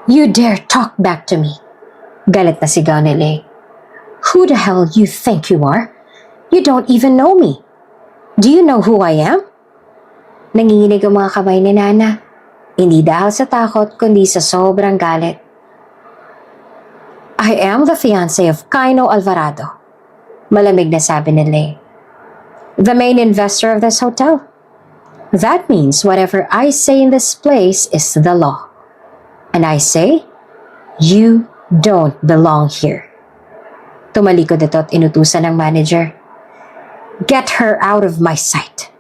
You dare talk back to me? Galit na sigaw ni Lay. Who the hell you think you are? You don't even know me. Do you know who I am? Nanginginig ang mga kamay ni Nana. Hindi dahil sa takot kundi sa sobrang galit. I am the fiancé of Kaino Alvarado. Malamig na sabi ni Lay. The main investor of this hotel. That means whatever I say in this place is the law. And I say, you don't belong here. Tumalikod ito at inutusan ng manager. Get her out of my sight.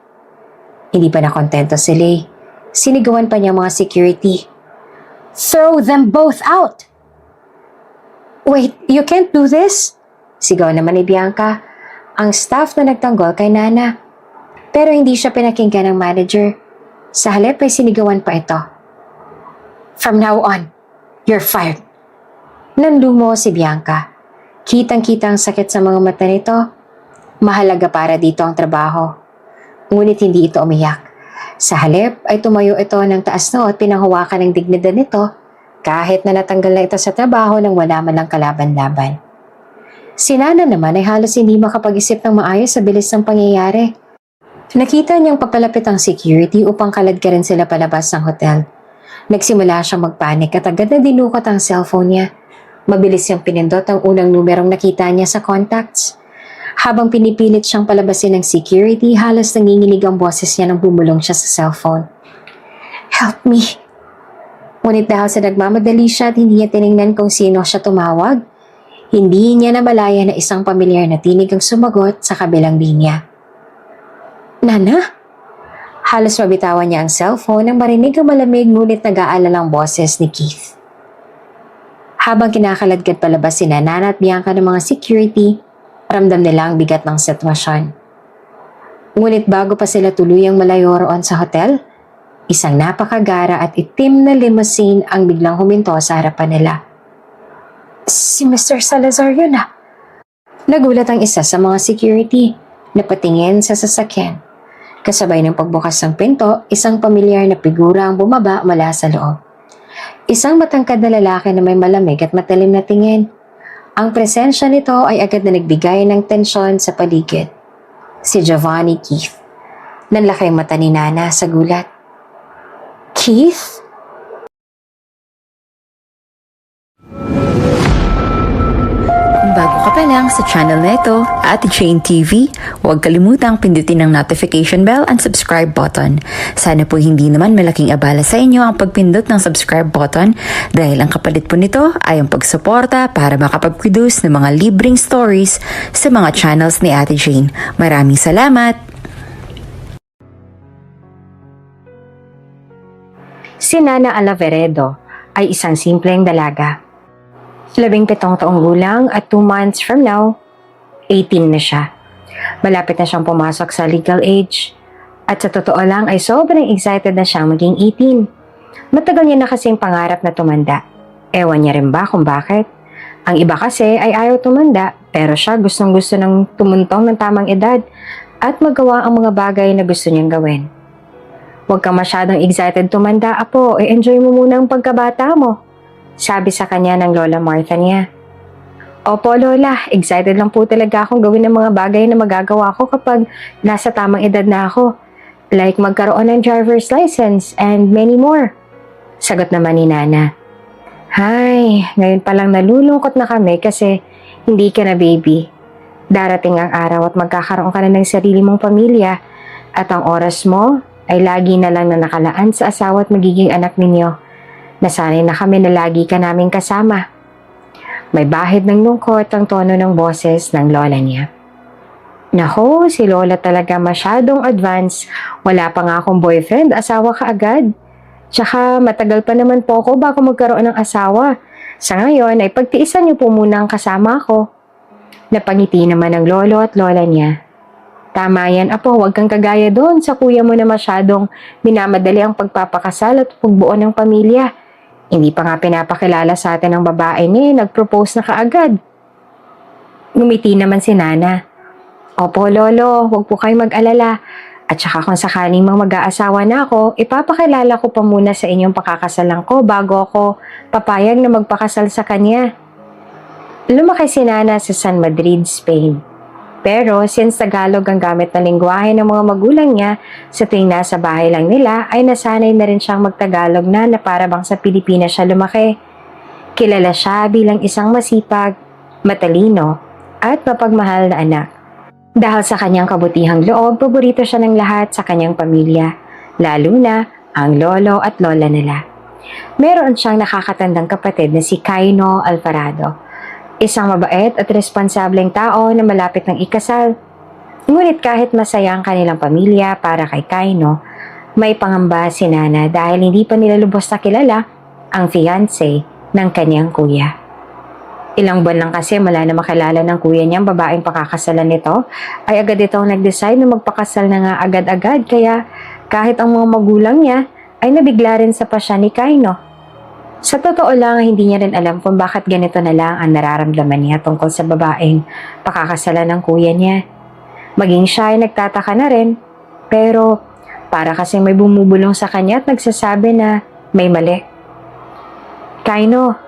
Hindi pa nakontento si Lay. Sinigawan pa niya mga security. Throw them both out! Wait, you can't do this? Sigaw naman ni Bianca, ang staff na nagtanggol kay Nana. Pero hindi siya pinakinggan ng manager. Sa halip ay sinigawan pa ito. From now on, you're fired. Nanlumo si Bianca. Kitang-kita ang sakit sa mga mata nito. Mahalaga para dito ang trabaho. Ngunit hindi ito umiyak. Sa halip ay tumayo ito ng taas noo at pinanghawakan ng dignidad nito kahit na natanggal na ito sa trabaho nang wala man lang kalaban-laban. Si Nana naman ay halos hindi makapag-isip ng maayos sa bilis ng pangyayari. Nakita niyang papalapit ang security upang kaladkarin sila palabas ng hotel. Nagsimula siyang magpanik at agad na dinukot ang cellphone niya. Mabilis niyang pinindot ang unang numerong nakita niya sa contacts. Habang pinipilit siyang palabasin ng security, halos nanginginig ang boses niya nang bumulong siya sa cellphone. Help me! Ngunit dahil sa nagmamadali siya at hindi niya tinignan kung sino siya tumawag, hindi niya namalaya na isang pamilyar na tinig ang sumagot sa kabilang linya. Nana? Halos mabitawan niya ang cellphone nang marinig ang malamig ngunit nag-aalalang boses ni Keith. Habang kinakaladkad palabas sina Nana at Bianca ng mga security, ramdam nila ang bigat ng sitwasyon. Ngunit bago pa sila tuluyang malayo roon sa hotel, isang napakagara at itim na limousine ang biglang huminto sa harapan nila. Si Mr. Salazar yun ah. Nagulat ang isa sa mga security na patingin sa sasakyan. Kasabay ng pagbukas ng pinto, isang pamilyar na figura ang bumaba mula sa loob. Isang matangkad na lalaki na may malamig at matalim na tingin. Ang presensya nito ay agad na nagbigay ng tensyon sa paligid. Si Giovanni Keith. Nanlaki ang mata ni Nana sa gulat. Keith? Bago ka pa lang sa channel na ito, Ate Jane TV, huwag kalimutang pindutin ang notification bell and subscribe button. Sana po hindi naman malaking abala sa inyo ang pagpindot ng subscribe button dahil ang kapalit po nito ay ang pagsuporta para makapag-produce ng mga libreng stories sa mga channels ni Ate Jane. Maraming salamat! Si Nana Alaveredo ay isang simpleng dalaga. 17 taong gulang at 2 months from now, 18 na siya. Malapit na siyang pumasok sa legal age. At sa totoo lang ay sobrang excited na siyang maging 18. Matagal niya na kasing pangarap na tumanda. Ewan niya rin ba kung bakit? Ang iba kasi ay ayaw tumanda pero siya gustong gusto ng tumuntong ng tamang edad at magawa ang mga bagay na gusto niyang gawin. Huwag kang masyadong excited tumanda, apo. I-enjoy mo muna ang pagkabata mo. Sabi sa kanya ng Lola Martha niya. Opo, Lola. Excited lang po talaga akong gawin ng mga bagay na magagawa ko kapag nasa tamang edad na ako. Like magkaroon ng driver's license and many more. Sagot naman ni Nana. Hay, ngayon palang nalulungkot na kami kasi hindi ka na baby. Darating ang araw at magkakaroon ka na ng sarili mong pamilya at ang oras mo ay lagi na lang na nakalaan sa asawa at magiging anak ninyo. Nasanay na kami na lagi ka naming kasama. May bahid ng lungkot ang tono ng boses ng lola niya. Nako, si Lola talaga masyadong advance. Wala pa nga akong boyfriend, asawa ka agad. Tsaka matagal pa naman po ako bago magkaroon ng asawa. Sa ngayon ay pagtiisan niyo po muna ang kasama ko. Napangiti naman ng lolo at lola niya. Tama yan, apo, huwag kang kagaya doon sa kuya mo na masyadong minamadali ang pagpapakasal at pagbuo ng pamilya. Hindi pa nga pinapakilala sa atin ang babae niya, nag-propose na kaagad. Ngumiti naman si Nana. Opo, Lolo, huwag po kayo mag-alala. At saka kung sakaling mag-aasawa na ako, ipapakilala ko pa muna sa inyong pakakasalan ko bago ako papayag na magpakasal sa kanya. Lumaki si Nana sa San Madrid, Spain. Pero since Tagalog ang gamit na lingwahe ng mga magulang niya, sa tuwing nasa bahay lang nila ay nasanay na rin siyang magtagalog na para bang sa Pilipinas siya lumaki. Kilala siya bilang isang masipag, matalino, at mapagmahal na anak. Dahil sa kanyang kabutihang loob, paborito siya ng lahat sa kanyang pamilya, lalo na ang lolo at lola nila. Meron siyang nakakatandang kapatid na si Kaino Alvarado, isang mabait at responsableng tao na malapit ng ikasal. Ngunit kahit masaya ang kanilang pamilya para kay Kaino, may pangamba si Nana dahil hindi pa nila lubos na kilala ang fiancé ng kanyang kuya. Ilang buwan lang kasi mula na makilala ng kuya niyang babaeng pakakasalan nito, ay agad itong nag-decide na magpakasal na nga agad-agad, kaya kahit ang mga magulang niya ay nabigla rin sa pasya ni Kaino. Sa totoo lang, hindi niya rin alam kung bakit ganito na lang ang nararamdaman niya tungkol sa babaeng pakakasalan ng kuya niya. Maging siya ay nagtataka na rin, pero para kasing may bumubulong sa kanya at nagsasabi na may mali. Kaino,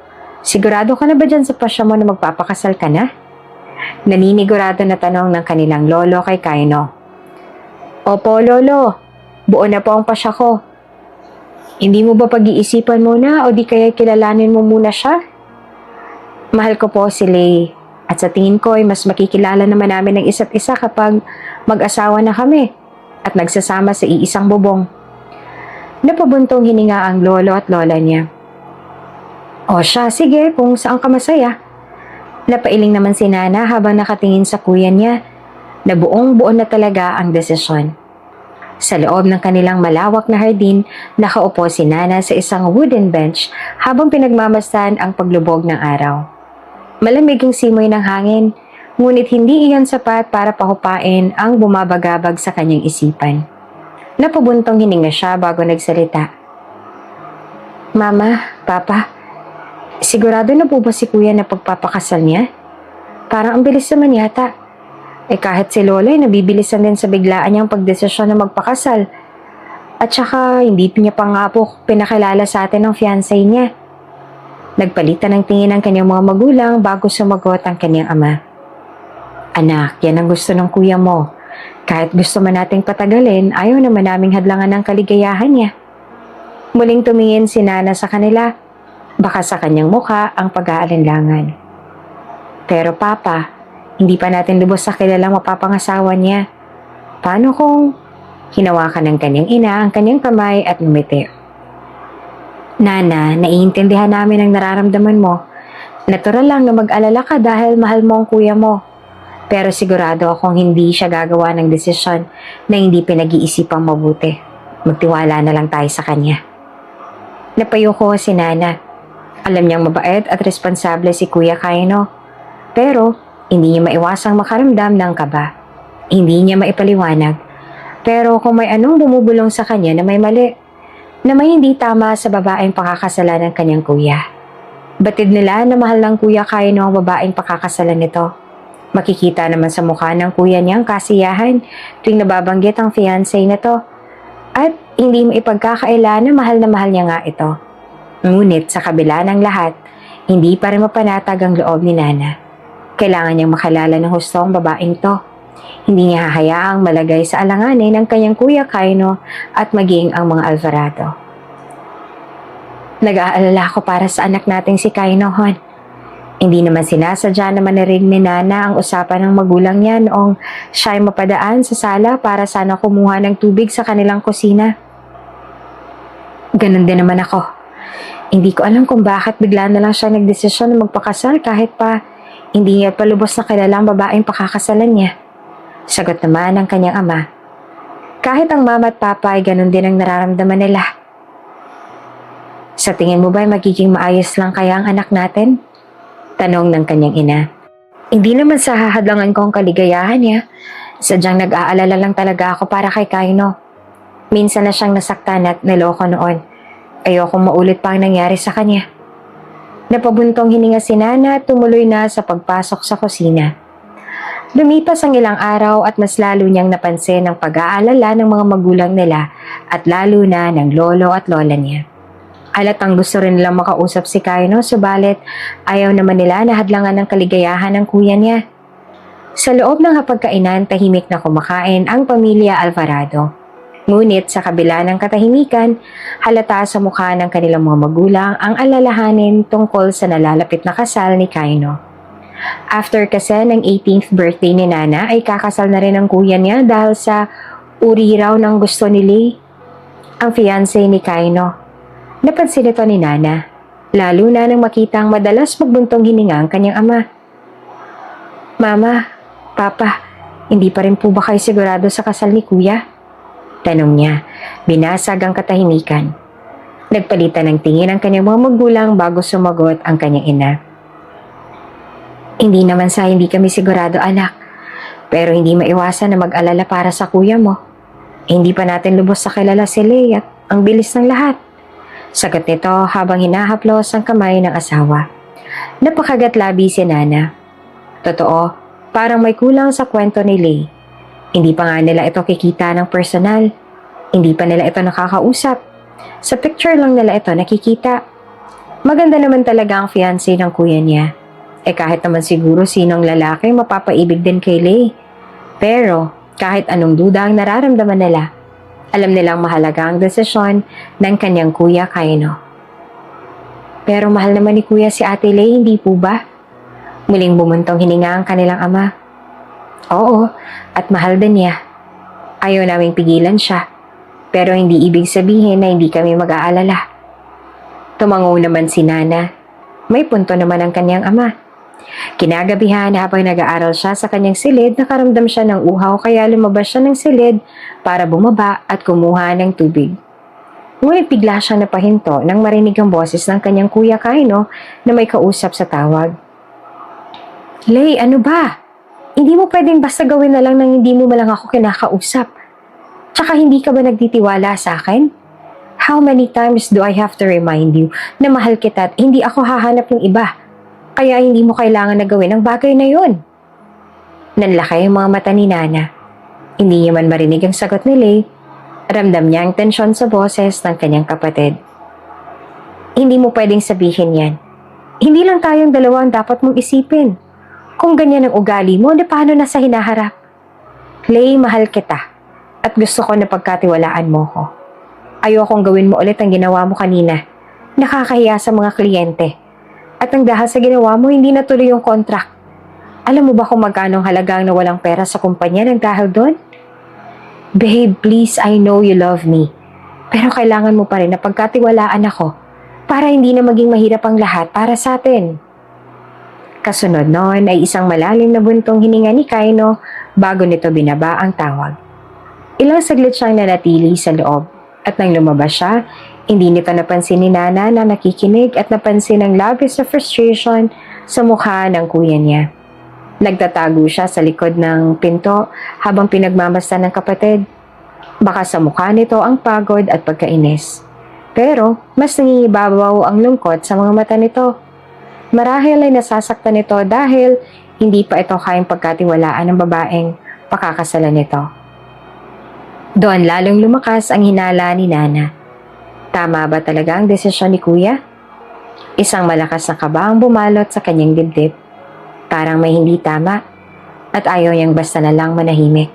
sigurado ka na ba dyan sa pasya mo na magpapakasal ka na? Naninigurado na tanong ng kanilang lolo kay Kaino. Opo, lolo. Buo na po ang pasya ko. Hindi mo ba pag-iisipan muna o di kaya kilalanin mo muna siya? Mahal ko po si Lay at sa tingin ko ay mas makikilala naman namin ng isa't isa kapag mag-asawa na kami at nagsasama sa iisang bubong. Napabuntong hininga ang lolo at lola niya. O siya, sige, kung saan ka masaya. Napailing naman si Nana habang nakatingin sa kuya niya na buong-buo na talaga ang desisyon. Sa loob ng kanilang malawak na hardin, nakaupo si Nana sa isang wooden bench habang pinagmamasdan ang paglubog ng araw. Malamig ang simoy ng hangin, ngunit hindi iyon sapat para pahupain ang bumabagabag sa kanyang isipan. Napabuntong hininga siya bago nagsalita. Mama, Papa, sigurado na po ba si Kuya na pagpapakasal niya? Parang ang bilis naman yata. Kahit si Lola ay nabibilisan din sa biglaan niyang pagdesisyon na magpakasal. At saka hindi niya pa nga po pinakilala sa atin ang fiancé niya. Nagpalitan ng tingin ang kanyang mga magulang bago sumagot ang kanyang ama. Anak, yan ang gusto ng kuya mo. Kahit gusto man nating patagalin, ayaw naman naming hadlangan ng kaligayahan niya. Muling tumingin si Nana sa kanila. Baka sa kanyang mukha ang pag-aalinlangan. Pero Papa, hindi pa natin lubos sa kilalang mapapangasawa niya. Paano kung hinawakan ng kanyang ina ang kanyang kamay at ngumiti? Nana, naiintindihan namin ang nararamdaman mo. Natural lang na mag-alala ka dahil mahal mo ang kuya mo. Pero sigurado akong hindi siya gagawa ng desisyon na hindi pinag-iisipang mabuti. Magtiwala na lang tayo sa kanya. Napayuko si Nana. Alam niyang mabait at responsable si Kuya Kaino. Pero hindi niya maiwasang makaramdam ng kaba. Hindi niya maipaliwanag. Pero kung may anong bumubulong sa kanya na may mali, na may hindi tama sa babaeng pakakasalan ng kanyang kuya. Batid nila na mahal ng Kuya Kaino ang babaeng pakakasalan nito. Makikita naman sa mukha ng kuya niyang kasiyahan tuwing nababanggit ang fiancé nito. At hindi mo ipagkakaila na mahal niya nga ito. Ngunit sa kabila ng lahat, hindi pa rin mapanatag ang loob ni Nana. Kailangan niyang makilala ng husto ang babaeng to. Hindi niya hahayaang malagay sa alanganin ang kanyang Kuya Kaino at maging ang mga Alvarado. Nag-aalala ko para sa anak nating si Kaino, Hon. Hindi naman sinasadya na manirig ni Nana ang usapan ng magulang niya noong siya'y mapadaan sa sala para sana kumuha ng tubig sa kanilang kusina. Ganon din naman ako. Hindi ko alam kung bakit bigla na lang siya nagdesisyon na magpakasal kahit pa hindi niya palubos na kilalang babaeng pakakasalan niya. Sagot naman ng kanyang ama. Kahit ang mama at papa ay ganun din ang nararamdaman nila. Sa tingin mo ba ay magiging maayos lang kaya ang anak natin? Tanong ng kanyang ina. Hindi naman sa hahadlangan ko ang kaligayahan niya. Sadyang nag-aalala lang talaga ako para kay Kaino. Minsan na siyang nasaktan at niloko noon. Ayokong maulit pa ang nangyari sa kanya. Napabuntong hininga si Nana at tumuloy na sa pagpasok sa kusina. Lumipas ang ilang araw at mas lalo niyang napansin ang pag-aalala ng mga magulang nila at lalo na ng lolo at lola niya. Halatang gusto rin nilang makausap si Kaino, subalit ayaw naman nila na hadlangan ng kaligayahan ng kuya niya. Sa loob ng hapagkainan, tahimik na kumakain ang pamilya Alvarado. Ngunit sa kabila ng katahimikan, halata sa mukha ng kanilang mga magulang ang alalahanin tungkol sa nalalapit na kasal ni Kaino. After kasi ng 18th birthday ni Nana ay kakasal na rin ang kuya niya dahil sa uri raw ng gusto ni Lay, ang fiancé ni Kaino. Napansin ito ni Nana, lalo na nang makita ang madalas magbuntong hininga ang kanyang ama. Mama, Papa, hindi pa rin po ba kayo sigurado sa kasal ni Kuya? Tanong niya, binasag ang katahimikan. Nagpalitan ng tingin ang kanyang mga magulang bago sumagot ang kanyang ina. Hindi naman sa hindi kami sigurado, anak. Pero hindi maiwasan na mag-alala para sa kuya mo. Hindi pa natin lubos sa kilala si Lay at ang bilis ng lahat. Sagot nito habang hinahaplos ang kamay ng asawa. Napakagat-labi si Nana. Totoo, parang may kulang sa kwento ni Lay. Hindi pa nga nila ito kikita ng personal. Hindi pa nila ito nakakausap. Sa picture lang nila ito nakikita. Maganda naman talaga ang fiancé ng kuya niya. Kahit naman siguro sinong lalaki mapapaibig din kay Lay. Pero kahit anong duda ang nararamdaman nila, alam nilang mahalaga ang desisyon ng kanyang kuya Kaino. Pero mahal naman ni kuya si Ate Lay, hindi po ba? Muling bumuntong hininga ang kanilang ama. Oo, at mahal din niya. Ayaw naming pigilan siya. Pero hindi ibig sabihin na hindi kami mag-aalala. Tumango naman si Nana. May punto naman ang kanyang ama. Kinagabihan habang nag-aaral siya sa kanyang silid, nakaramdam siya ng uhaw kaya lumabas siya ng silid para bumaba at kumuha ng tubig. Ngunit bigla siyang napahinto nang marinig ang boses ng kanyang kuya Kaino na may kausap sa tawag. Lay, ano ba? Hindi mo pwedeng basta gawin na lang nang hindi mo malang ako kinakausap. Tsaka hindi ka ba nagtitiwala sa akin? How many times do I have to remind you na mahal kita at hindi ako hahanap ng iba? Kaya hindi mo kailangan na gawin ang bagay na yun. Nanlaki ang mga mata ni Nana. Hindi niya man marinig ang sagot ni Lay. Ramdam niya ang tensyon sa boses ng kanyang kapatid. Hindi mo pwedeng sabihin yan. Hindi lang tayong dalawa ang dapat mong isipin. Kung ganyan ang ugali mo, di paano na sa hinaharap? Lay, mahal kita. At gusto ko na pagkatiwalaan mo ko. Ayokong gawin mo ulit ang ginawa mo kanina. Nakakahiya sa mga kliyente. At ang dahil sa ginawa mo, hindi natuloy yung contract. Alam mo ba kung magkano ang halagang na walang pera sa kumpanya ng dahil doon? Babe, please, I know you love me. Pero kailangan mo pa rin na pagkatiwalaan ako para hindi na maging mahirap ang lahat para sa atin. Kasunod noon ay isang malalim na buntong hininga ni Kaino bago nito binaba ang tawag. Ilang saglit siyang nanatili sa loob at nang lumabas siya, hindi nito napansin ni Nana na nakikinig at napansin ang labis na frustration sa mukha ng kuya niya. Nagtatago siya sa likod ng pinto habang pinagmamasdan ng kapatid. Baka sa mukha nito ang pagod at pagkainis. Pero mas nangingibabaw ang lungkot sa mga mata nito. Marahil ay nasasaktan nito dahil hindi pa ito kayang pagkatiwalaan ng babaeng pakakasalan nito. Doon lalong lumakas ang hinala ni Nana. Tama ba talaga ang desisyon ni Kuya? Isang malakas na kaba ang bumalot sa kanyang dibdib. Parang may hindi tama at ayaw niyang basta na lang manahimik.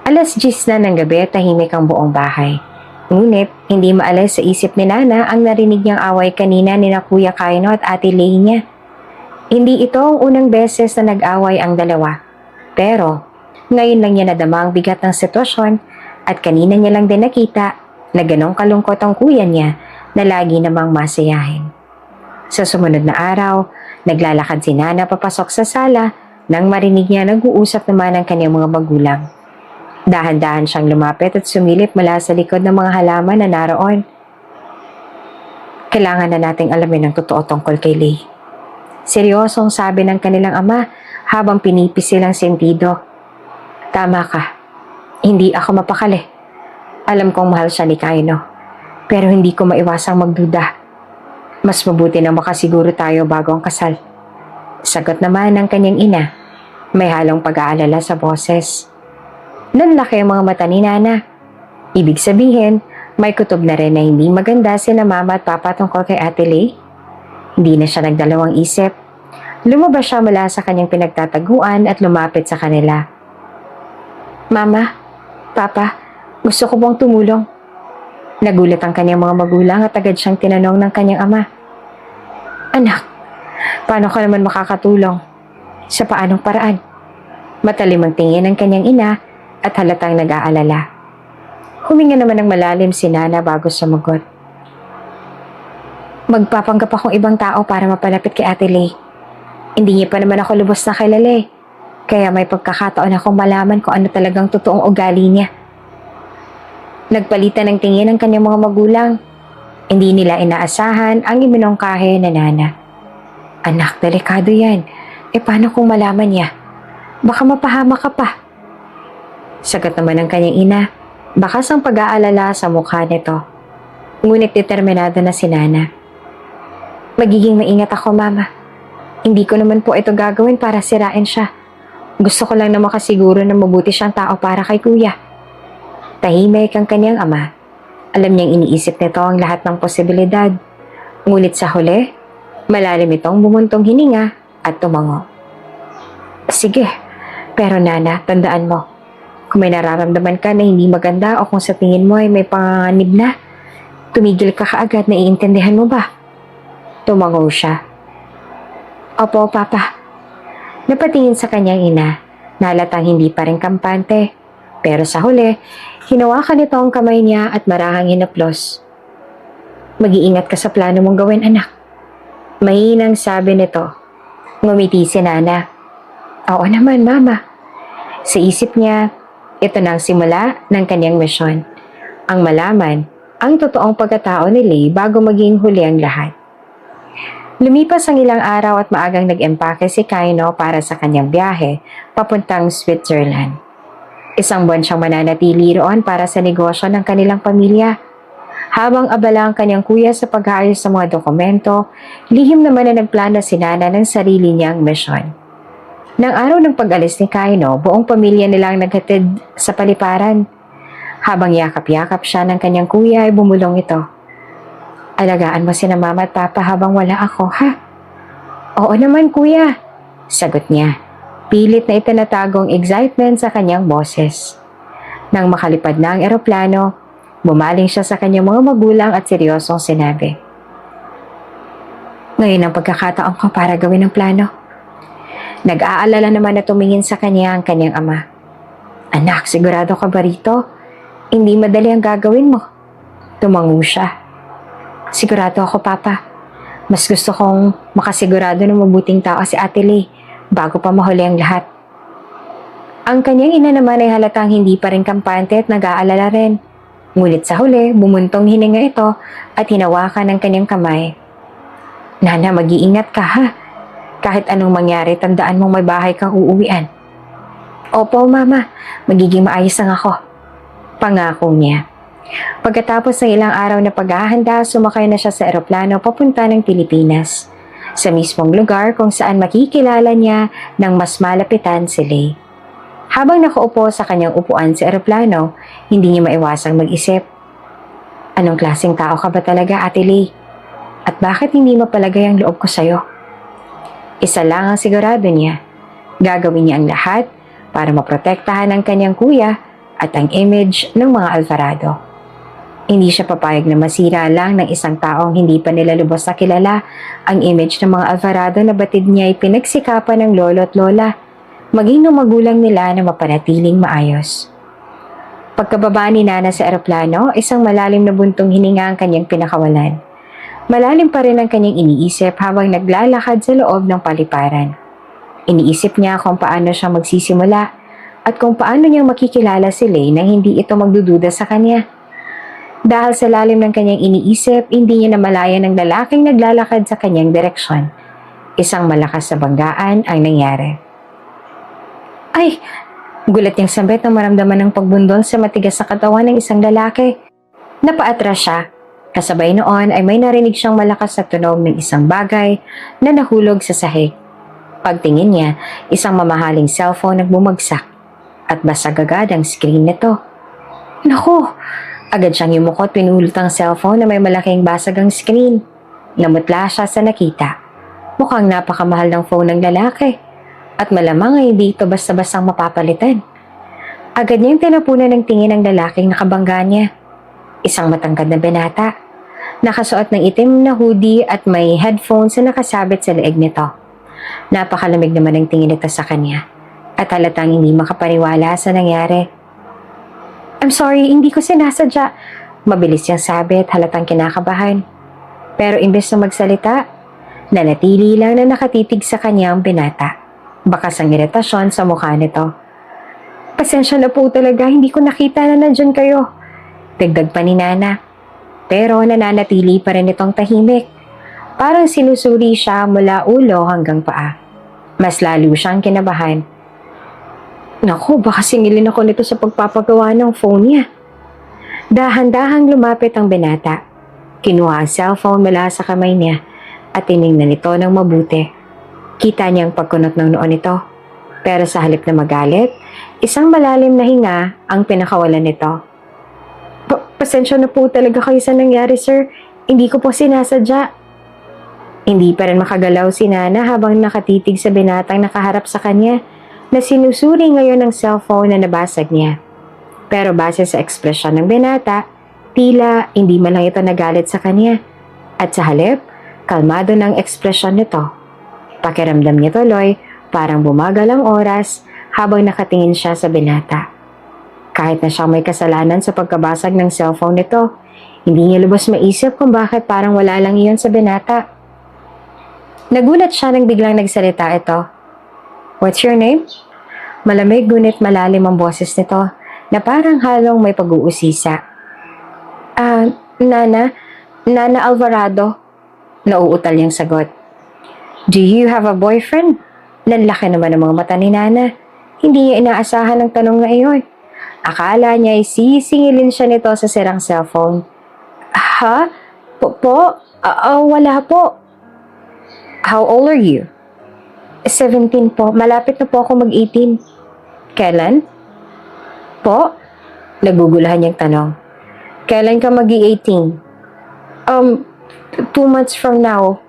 10:00 na ng gabi at tahimik ang buong bahay. Ngunit hindi maalis sa isip ni Nana ang narinig niyang away kanina ni na Kuya Kaino at Ate Lay niya. Hindi ito ang unang beses na nag-away ang dalawa. Pero ngayon lang niya nadama ang bigat ng sitwasyon at kanina niya lang din nakita na ganong kalungkot ang kuya niya na lagi namang masayahin. Sa sumunod na araw, naglalakad si Nana papasok sa sala nang marinig niya nag-uusap naman ang kanyang mga magulang. Dahan-dahan siyang lumapit at sumilip mula sa likod ng mga halaman na naroon. Kailangan na nating alamin ang totoo tungkol kay Lay. Seryosong sabi ng kanilang ama habang pinipisil ang sentido. Tama ka. Hindi ako mapakali. Alam kong mahal siya ni Kaino, pero hindi ko maiwasang magduda. Mas mabuti na makasiguro tayo bago ang kasal. Sagot naman ng kanyang ina. May halong pag-aalala sa boses. Nanlaki ang mga mata ni Nana. Ibig sabihin, may kutob na rin na hindi maganda sina Mama at Papa tungkol kay Ate Lei. Hindi na siya nagdalawang isip. Lumabas siya mula sa kanyang pinagtataguan at lumapit sa kanila. Mama, Papa, gusto ko bang tumulong? Nagulat ang kanyang mga magulang at agad siyang tinanong ng kanyang ama. Anak, paano ka naman makakatulong? Sa paanong paraan? Matalim ang tingin ng kanyang ina at halatang nag-aalala. Huminga naman ng malalim si Nana bago sumagot. Magpapanggap akong ibang tao para mapalapit kay Ate Lei. Hindi niya pa naman ako lubos na kilala eh. Kaya may pagkakataon akong malaman kung ano talagang totoong ugali niya. Nagpalitan ng tingin ng kanyang mga magulang. Hindi nila inaasahan ang iminongkahe na Nana. Anak, delikado yan. E paano kung malaman niya? Baka mapahama ka pa. Sagot naman ng kanyang ina. Bakas ang pag-aalala sa mukha nito. Ngunit determinado na si Nana. Magiging maingat ako, Mama. Hindi ko naman po ito gagawin para sirain siya. Gusto ko lang na makasiguro na mabuti siyang tao para kay Kuya. Tahimik ang kanyang ama. Alam niyang iniisip nito ang lahat ng posibilidad. Ngunit sa huli, malalim itong bumuntong hininga at tumango. Sige, pero Nana, tandaan mo. Kung may nararamdaman ka na hindi maganda o kung sa tingin mo ay may panganib na, tumigil ka kaagad na iintindihan mo ba? Tumango siya. Opo, Papa. Napatingin sa kanyang ina, nalatang hindi pa rin kampante. Pero sa huli, hinawakan nito ang kamay niya at marahang hinaplos. Mag-iingat ka sa plano mong gawin, anak. Mahinang sabi nito. Ngumiti si Nana. Oo naman, Mama. Sa isip niya, ito na ang simula ng kanyang misyon. Ang malaman ang totoong pagkatao ni Lei bago maging huli ang lahat. Lumipas ang ilang araw at maagang nag-empake si Kaino para sa kanyang biyahe papuntang Switzerland. Isang buwan siyang mananatili roon para sa negosyo ng kanilang pamilya. Habang abala ang kanyang kuya sa pag-aayos sa mga dokumento, lihim naman na nagplano si Nana ng sarili niyang misyon. Nang araw ng pag-alis ni Kaino, buong pamilya nilang naghatid sa paliparan. Habang yakap-yakap siya ng kanyang kuya ay bumulong ito. Alagaan mo sina Mama at Papa habang wala ako, ha? Oo naman, Kuya. Sagot niya. Pilit na itinatagong excitement sa kanyang boses. Nang makalipad na ang eroplano, bumaling siya sa kanyang mga magulang at seryosong sinabi. Ngayon ang pagkakataon ko para gawin ang plano. Nag-aalala naman na tumingin sa kanya ang kanyang ama. Anak, sigurado ka ba rito? Hindi madali ang gagawin mo. Tumango siya. Sigurado ako, Papa. Mas gusto kong makasigurado ng mabuting tao si Ate Lei bago pa mahuli ang lahat. Ang kanyang ina naman ay halatang hindi pa rin kampante at nag-aalala rin. Ngunit sa huli, bumuntong hininga ito at hinawakan ng kanyang kamay. Nana, mag-iingat ka ha. Kahit anong mangyari, tandaan mong may bahay kang uuwian. Opo, Mama. Magiging maayos ang ako. Pangako niya. Pagkatapos ng ilang araw na paghahanda, sumakay na siya sa eroplano papunta ng Pilipinas. Sa mismong lugar kung saan makikilala niya ng mas malapitan si Lei. Habang nakaupo sa kanyang upuan sa eroplano, hindi niya maiwasang mag-isip. Anong klaseng tao ka ba talaga, Ate Lei? At bakit hindi mapalagay ang loob ko sa'yo? Isa lang ang sigurado niya. Gagawin niya ang lahat para maprotektahan ang kanyang kuya at ang image ng mga Alvarado. Hindi siya papayag na masira lang ng isang taong hindi pa nila lubos na kilala ang image ng mga Alvarado na batid niya ay pinagsikapan ng lolo at lola, maging ng magulang nila na mapanatiling maayos. Pagkababa ni Nana sa eroplano, isang malalim na buntong hininga ang kanyang pinakawalan. Malalim pa rin ang kanyang iniisip habang naglalakad sa loob ng paliparan. Iniisip niya kung paano siya magsisimula at kung paano niyang makikilala si Lei nang hindi ito magdududa sa kanya. Dahil sa lalim ng kanyang iniisip, hindi niya namalaya ng lalaking naglalakad sa kanyang direksyon. Isang malakas na banggaan ang nangyari. Ay! Gulat niyang sambit nang maramdaman ng pagbundol sa matigas sa katawan ng isang lalaki. Napaatras siya. Kasabay noon ay may narinig siyang malakas na tunog ng isang bagay na nahulog sa sahig. Pagtingin niya, isang mamahaling cellphone ang bumagsak at basag agad ang screen nito. Naku! Agad siyang yumukot pinulot ang cellphone na may malaking basag ang screen. Namutla siya sa nakita. Mukhang napakamahal ng phone ng lalaki at malamang ay hindi ito basta-bastang mapapalitan. Agad niyang tinapunan ng tingin ng lalaking nakabangga niya. Isang matangkad na binata. Nakasuot ng itim na hoodie at may headphones na nakasabit sa leeg nito. Napakalamig naman ang tingin nito sa kanya at halatang hindi makapaniwala sa nangyari. I'm sorry, hindi ko sinasadya. Mabilis niyang sabi at halatang kinakabahan. Pero imbes na magsalita, nanatili lang na nakatitig sa kanya ang binata. Bakas ang iritasyon sa mukha nito. Pasensya na po talaga, hindi ko nakita na nandyan kayo. Dagdag pa ni Nana. Pero nananatili pa rin itong tahimik. Parang sinusuri siya mula ulo hanggang paa. Mas lalo siyang kinabahan. Naku, baka singilin ako nito sa pagpapagawa ng phone niya. Dahan-dahang lumapit ang binata. Kinuha ang cellphone mula sa kamay niya at tiningnan ito ng mabuti. Kita niyang pagkunot ng noon nito. Pero sa halip na magalit, isang malalim na hinga ang pinakawalan nito. Pasensya na po talaga kayo sa nangyari, sir. Hindi ko po sinasadya. Hindi pa rin makagalaw si Nana habang nakatitig sa binatang nakaharap sa kanya na sinusuri ngayon ng cellphone na nabasag niya. Pero base sa ekspresyon ng binata, tila hindi man lang ito nagalit sa kanya. At sa halip, kalmado ng ekspresyon nito. Pakiramdam niya tuloy, parang bumagal ang oras habang nakatingin siya sa binata. Kahit na siyang may kasalanan sa pagkabasag ng cellphone nito, hindi niya lubos maisip kung bakit parang wala lang iyon sa binata. Nagulat siya nang biglang nagsalita ito. What's your name? Malamig ngunit malalim ang boses nito na parang halong may pag-uusisa. Nana Alvarado. Nauutal niyang sagot. Do you have a boyfriend? Nanlaki naman ang mga mata ni Nana. Hindi niya inaasahan ang tanong na iyon. Akala niya ay sisingilin siya nito sa sirang cellphone. Ha? Wala po. How old are you? 17 po. Malapit na po ako mag-18. Kailan? Po? Nagugulahan niyang tanong. Kailan ka mag-18? 2 months from now.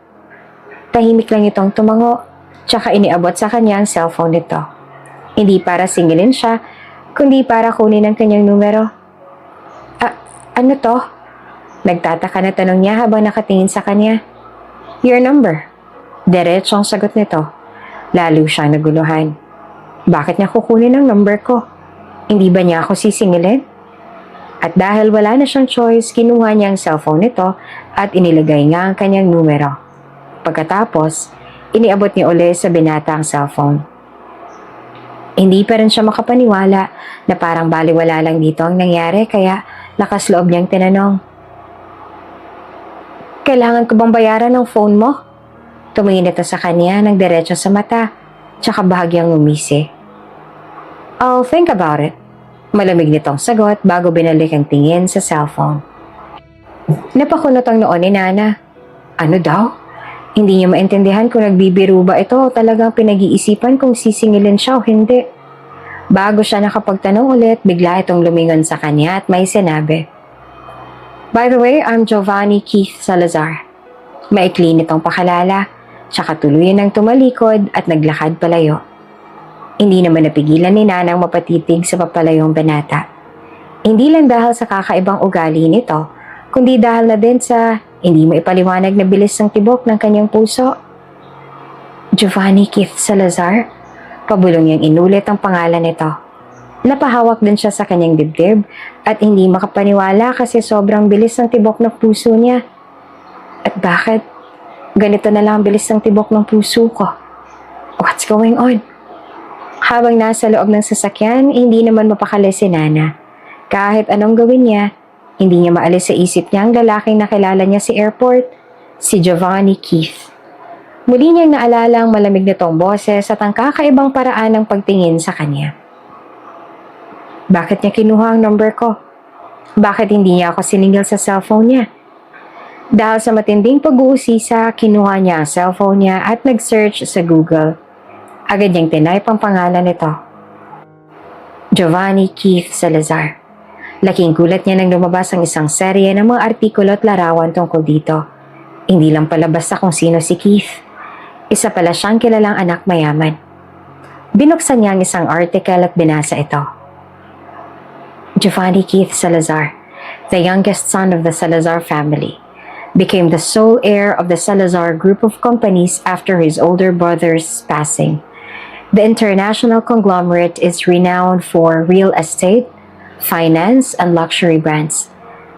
Tahimik lang itong tumango. Tsaka iniabot sa kanya ang cellphone nito. Hindi para singilin siya, kundi para kunin ang kanyang numero. Ano to? Nagtataka na tanong niya habang nakatingin sa kanya. Your number. Diretsong sagot nito. Lalo siyang naguluhan. Bakit niya kukunin ang number ko? Hindi ba niya ako sisingilin? At dahil wala na siyang choice, kinuha niya ang cellphone nito at inilagay nga ang kanyang numero. Pagkatapos, iniabot niya ulit sa binata ang cellphone. Hindi pa rin siya makapaniwala na parang baliwala lang dito ang nangyari kaya lakas loob niyang tinanong. Kailangan ko bang bayaran ng phone mo? Tumingin ito sa kanya ng diretso sa mata, tsaka bahagyang umisi. I'll think about it. Malamig nitong sagot bago binalik ang tingin sa cellphone. Napakunot ang noon ni Nana. Ano daw? Hindi niya maintindihan kung nagbibiro ba ito o talagang pinag-iisipan kung sisingilin siya o hindi. Bago siya nakapagtanong ulit, bigla itong lumingon sa kanya at may sinabi. By the way, I'm Giovanni Keith Salazar. Maikli nitong pakalala, tsaka tuluyan ng tumalikod at naglakad palayo. Hindi naman napigilan ni Nanang mapatitig sa papalayong binata. Hindi lang dahil sa kakaibang ugali nito, kundi dahil na din sa hindi mo ipaliwanag na bilis ng tibok ng kanyang puso. Giovanni Keith Salazar? Pabulong niyang inulit ang pangalan nito. Napahawak din siya sa kanyang dibdib at hindi makapaniwala kasi sobrang bilis ng tibok ng puso niya. At bakit? Ganito na lang ang bilis ng tibok ng puso ko. What's going on? Habang nasa loob ng sasakyan, hindi naman mapakali si Nana. Kahit anong gawin niya, hindi niya maalis sa isip niya ang lalaking nakilala niya sa airport, si Giovanni Keith. Muli niyang naalala ang malamig nitong boses at ang kakaibang paraan ng pagtingin sa kanya. Bakit niya kinuha ang number ko? Bakit hindi niya ako siningil sa cellphone niya? Dahil sa matinding pag-uusisa, kinuha niya ang cellphone niya at nag-search sa Google. Agad niyang tinype ang pangalan nito. Giovanni Keith Salazar. Laking gulat niya nang lumabas ang isang serye ng mga artikulo at larawan tungkol dito. Hindi lang pala basta kung sino si Keith. Isa pala siyang kilalang anak mayaman. Binuksan niya ang isang article at binasa ito. Giovanni Keith Salazar, the youngest son of the Salazar family, became the sole heir of the Salazar group of companies after his older brother's passing. The international conglomerate is renowned for real estate, finance, and luxury brands.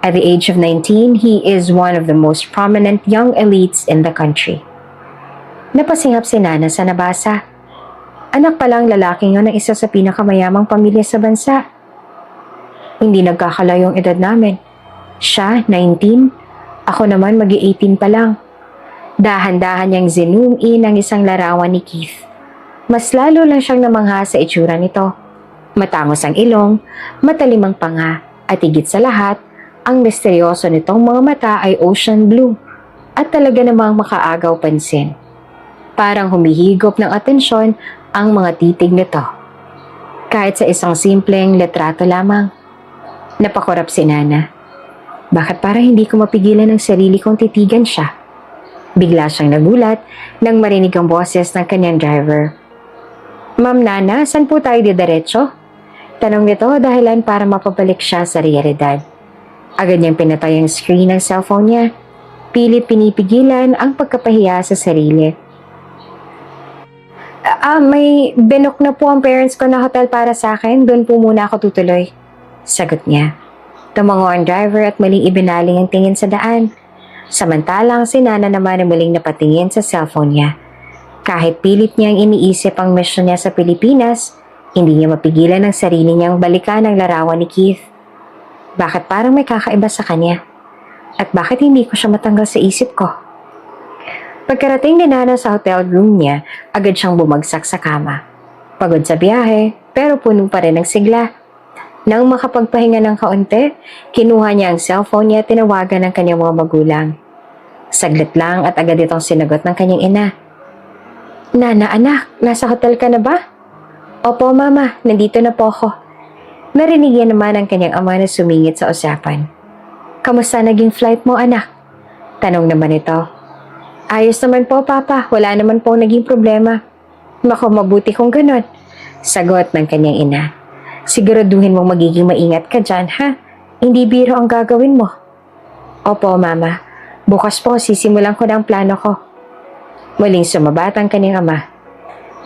At the age of 19, he is one of the most prominent young elites in the country. Napasingap si Nana sa nabasa. Anak palang lalaki nga ng isa sa pinakamayamang pamilya sa bansa. Hindi nagkakalayo ang edad namin. Siya, 19, ako naman mag-18 pa lang. Dahan-dahan niyang zoom in ang isang larawan ni Keith. Mas lalo lang siyang namangha sa itsura nito. Matangos ang ilong, matalim ang panga, at higit sa lahat, ang misteryoso nitong mga mata ay ocean blue at talaga namang makaagaw pansin. Parang humihigop ng atensyon ang mga titig nito. Kahit sa isang simpleng letrato lamang. Napakurap si Nana. Bakit parang hindi ko mapigilan ang sarili kong titigan siya? Bigla siyang nagulat nang marinig ang boses ng kanyang driver. Ma'am Nana, saan po tayo didiretso? Tanong nito dahilan para mapabalik siya sa realidad. Agad niyang pinatay ang screen ng cellphone niya. Pilit pinipigilan ang pagkapahiya sa sarili. May binook na po ang parents ko na hotel para sa akin. Doon po muna ako tutuloy. Sagot niya. Tumango ang driver at muling ibinaling ang tingin sa daan. Samantalang si Nana naman ay muling napatingin sa cellphone niya. Kahit pilit niyang iniisip ang mission niya sa Pilipinas, hindi niya mapigilan ang sarili niyang balikan ang larawan ni Keith. Bakit parang may kakaiba sa kanya? At bakit hindi ko siya matanggal sa isip ko? Pagkarating ni Nana sa hotel room niya, agad siyang bumagsak sa kama. Pagod sa biyahe, pero puno pa rin ng sigla. Nang makapagpahinga ng kaunti, kinuha niya ang cellphone niya at tinawagan ng kanyang mga magulang. Saglit lang at agad itong sinagot ng kanyang ina. Nana, anak, nasa hotel ka na ba? Opo, mama, nandito na po ako. Narinig niya naman ang kanyang ama na sumingit sa usapan. Kamusta naging flight mo, anak? Tanong naman ito. Ayos naman po, papa. Wala naman po naging problema. Naku, mabuti kung ganon. Sagot ng kanyang ina. Siguraduhin mong magiging maingat ka dyan, ha? Hindi biro ang gagawin mo. Opo, mama. Bukas po, sisimulan ko na ang plano ko. Muling sumabat ang kanyang ama.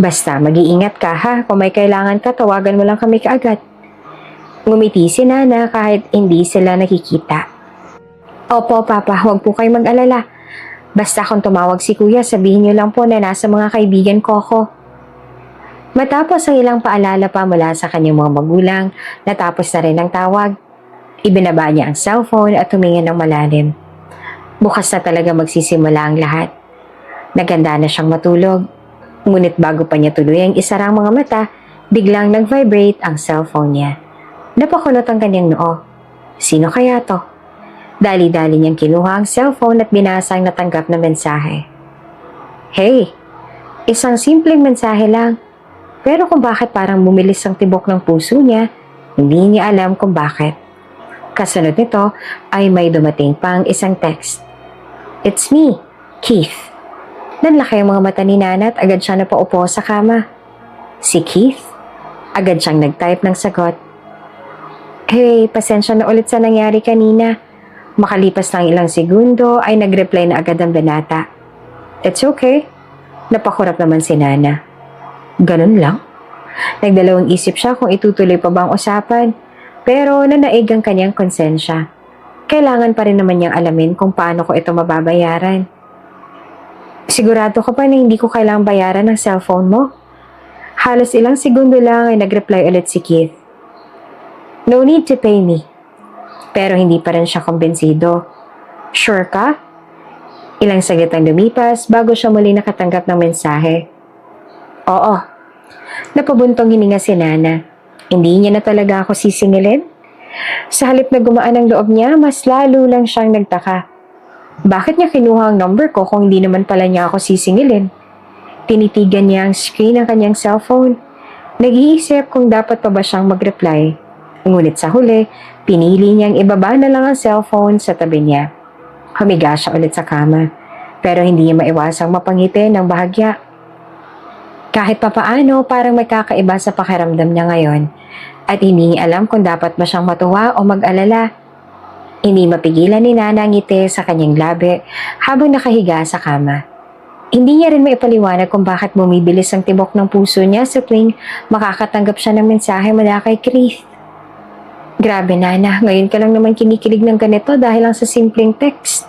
Basta, mag-iingat ka, ha? Kung may kailangan ka, tawagan mo lang kami kaagad. Ngumiti si Nana kahit hindi sila nakikita. Opo, papa. Huwag po kayo mag-alala. Basta kung tumawag si kuya, sabihin niyo lang po na nasa mga kaibigan ko ako. Matapos ang ilang paalala pa mula sa kanyang mga magulang, natapos na rin ang tawag. Ibinaba niya ang cellphone at tumingin ng malalim. Bukas na talaga magsisimula ang lahat. Naganda na siyang matulog. Ngunit bago pa niya tuluyang isara ang mga mata, biglang nag-vibrate ang cellphone niya. Napakunot ang kanyang noo. Sino kaya to? Dali-dali niyang kinuha ang cellphone at binasa ang natanggap na mensahe. Hey, isang simpleng mensahe lang. Pero kung bakit parang bumilis ang tibok ng puso niya, hindi niya alam kung bakit. Kasunod nito ay may dumating pang isang text. It's me, Keith. Nanlaki ang mga mata ni Nana at agad siya napaupo sa kama. Si Keith? Agad siyang nag-type ng sagot. Hey, pasensya na ulit sa nangyari kanina. Makalipas ng ilang segundo ay nag-reply na agad ang binata. It's okay. Napakurap naman si Nana. Ganun lang? Nagdalawang isip siya kung itutuloy pa ba ang usapan, pero nanaig ang kanyang konsensya. Kailangan pa rin naman niyang alamin kung paano ko ito mababayaran. Sigurado ka pa na hindi ko kailangang bayaran ng cellphone mo? Halos ilang segundo lang ay nag-reply ulit si Keith. No need to pay me. Pero hindi pa rin siya kumbensido. Sure ka? Ilang saglit ang lumipas bago siya muli nakatanggap ng mensahe. Oo. Napabuntong hininga si Nana. Hindi niya na talaga ako sisingilin? Sa halip na gumaan ang loob niya, mas lalo lang siyang nagtaka. Bakit niya kinuha ang number ko kung hindi naman pala niya ako sisingilin? Tinitigan niya ang screen ng kanyang cellphone. Nag-iisip kung dapat pa ba siyang mag-reply. Ngunit sa huli, pinili niyang ibaba na lang ang cellphone sa tabi niya. Humiga siya ulit sa kama, pero hindi niya maiwasang mapangiti ng bahagya. Kahit papaano, parang may kakaiba sa pakiramdam niya ngayon at hindi niya alam kung dapat ba siyang matuwa o mag-alala. Hindi mapigilan ni Nana ang ngiti sa kanyang labi habang nakahiga sa kama. Hindi niya rin maipaliwanag kung bakit bumibilis ang tibok ng puso niya sa tuwing makakatanggap siya ng mensahe mula kay Keith. Grabe Nana, ngayon ka lang naman kinikilig ng ganito dahil lang sa simpleng text.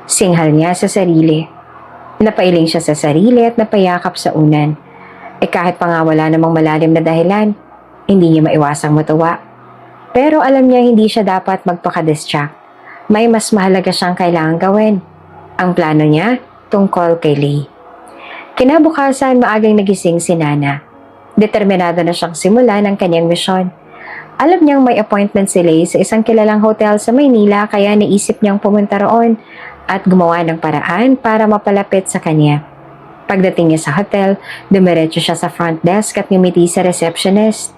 Singhal niya sa sarili. Napailing siya sa sarili at napayakap sa unan. Kahit pa nga wala namang malalim na dahilan, hindi niya maiwasang matuwa. Pero alam niya hindi siya dapat magpaka-distract. May mas mahalaga siyang kailangang gawin. Ang plano niya, tungkol kay Lee. Kinabukasan, maagang nagising si Nana. Determinado na siyang simulan ang kanyang misyon. Alam niyang may appointment si Lee sa isang kilalang hotel sa Maynila kaya naisip niyang pumunta roon at gumawa ng paraan para mapalapit sa kanya. Pagdating niya sa hotel, dumiretso siya sa front desk at ngumiti sa receptionist.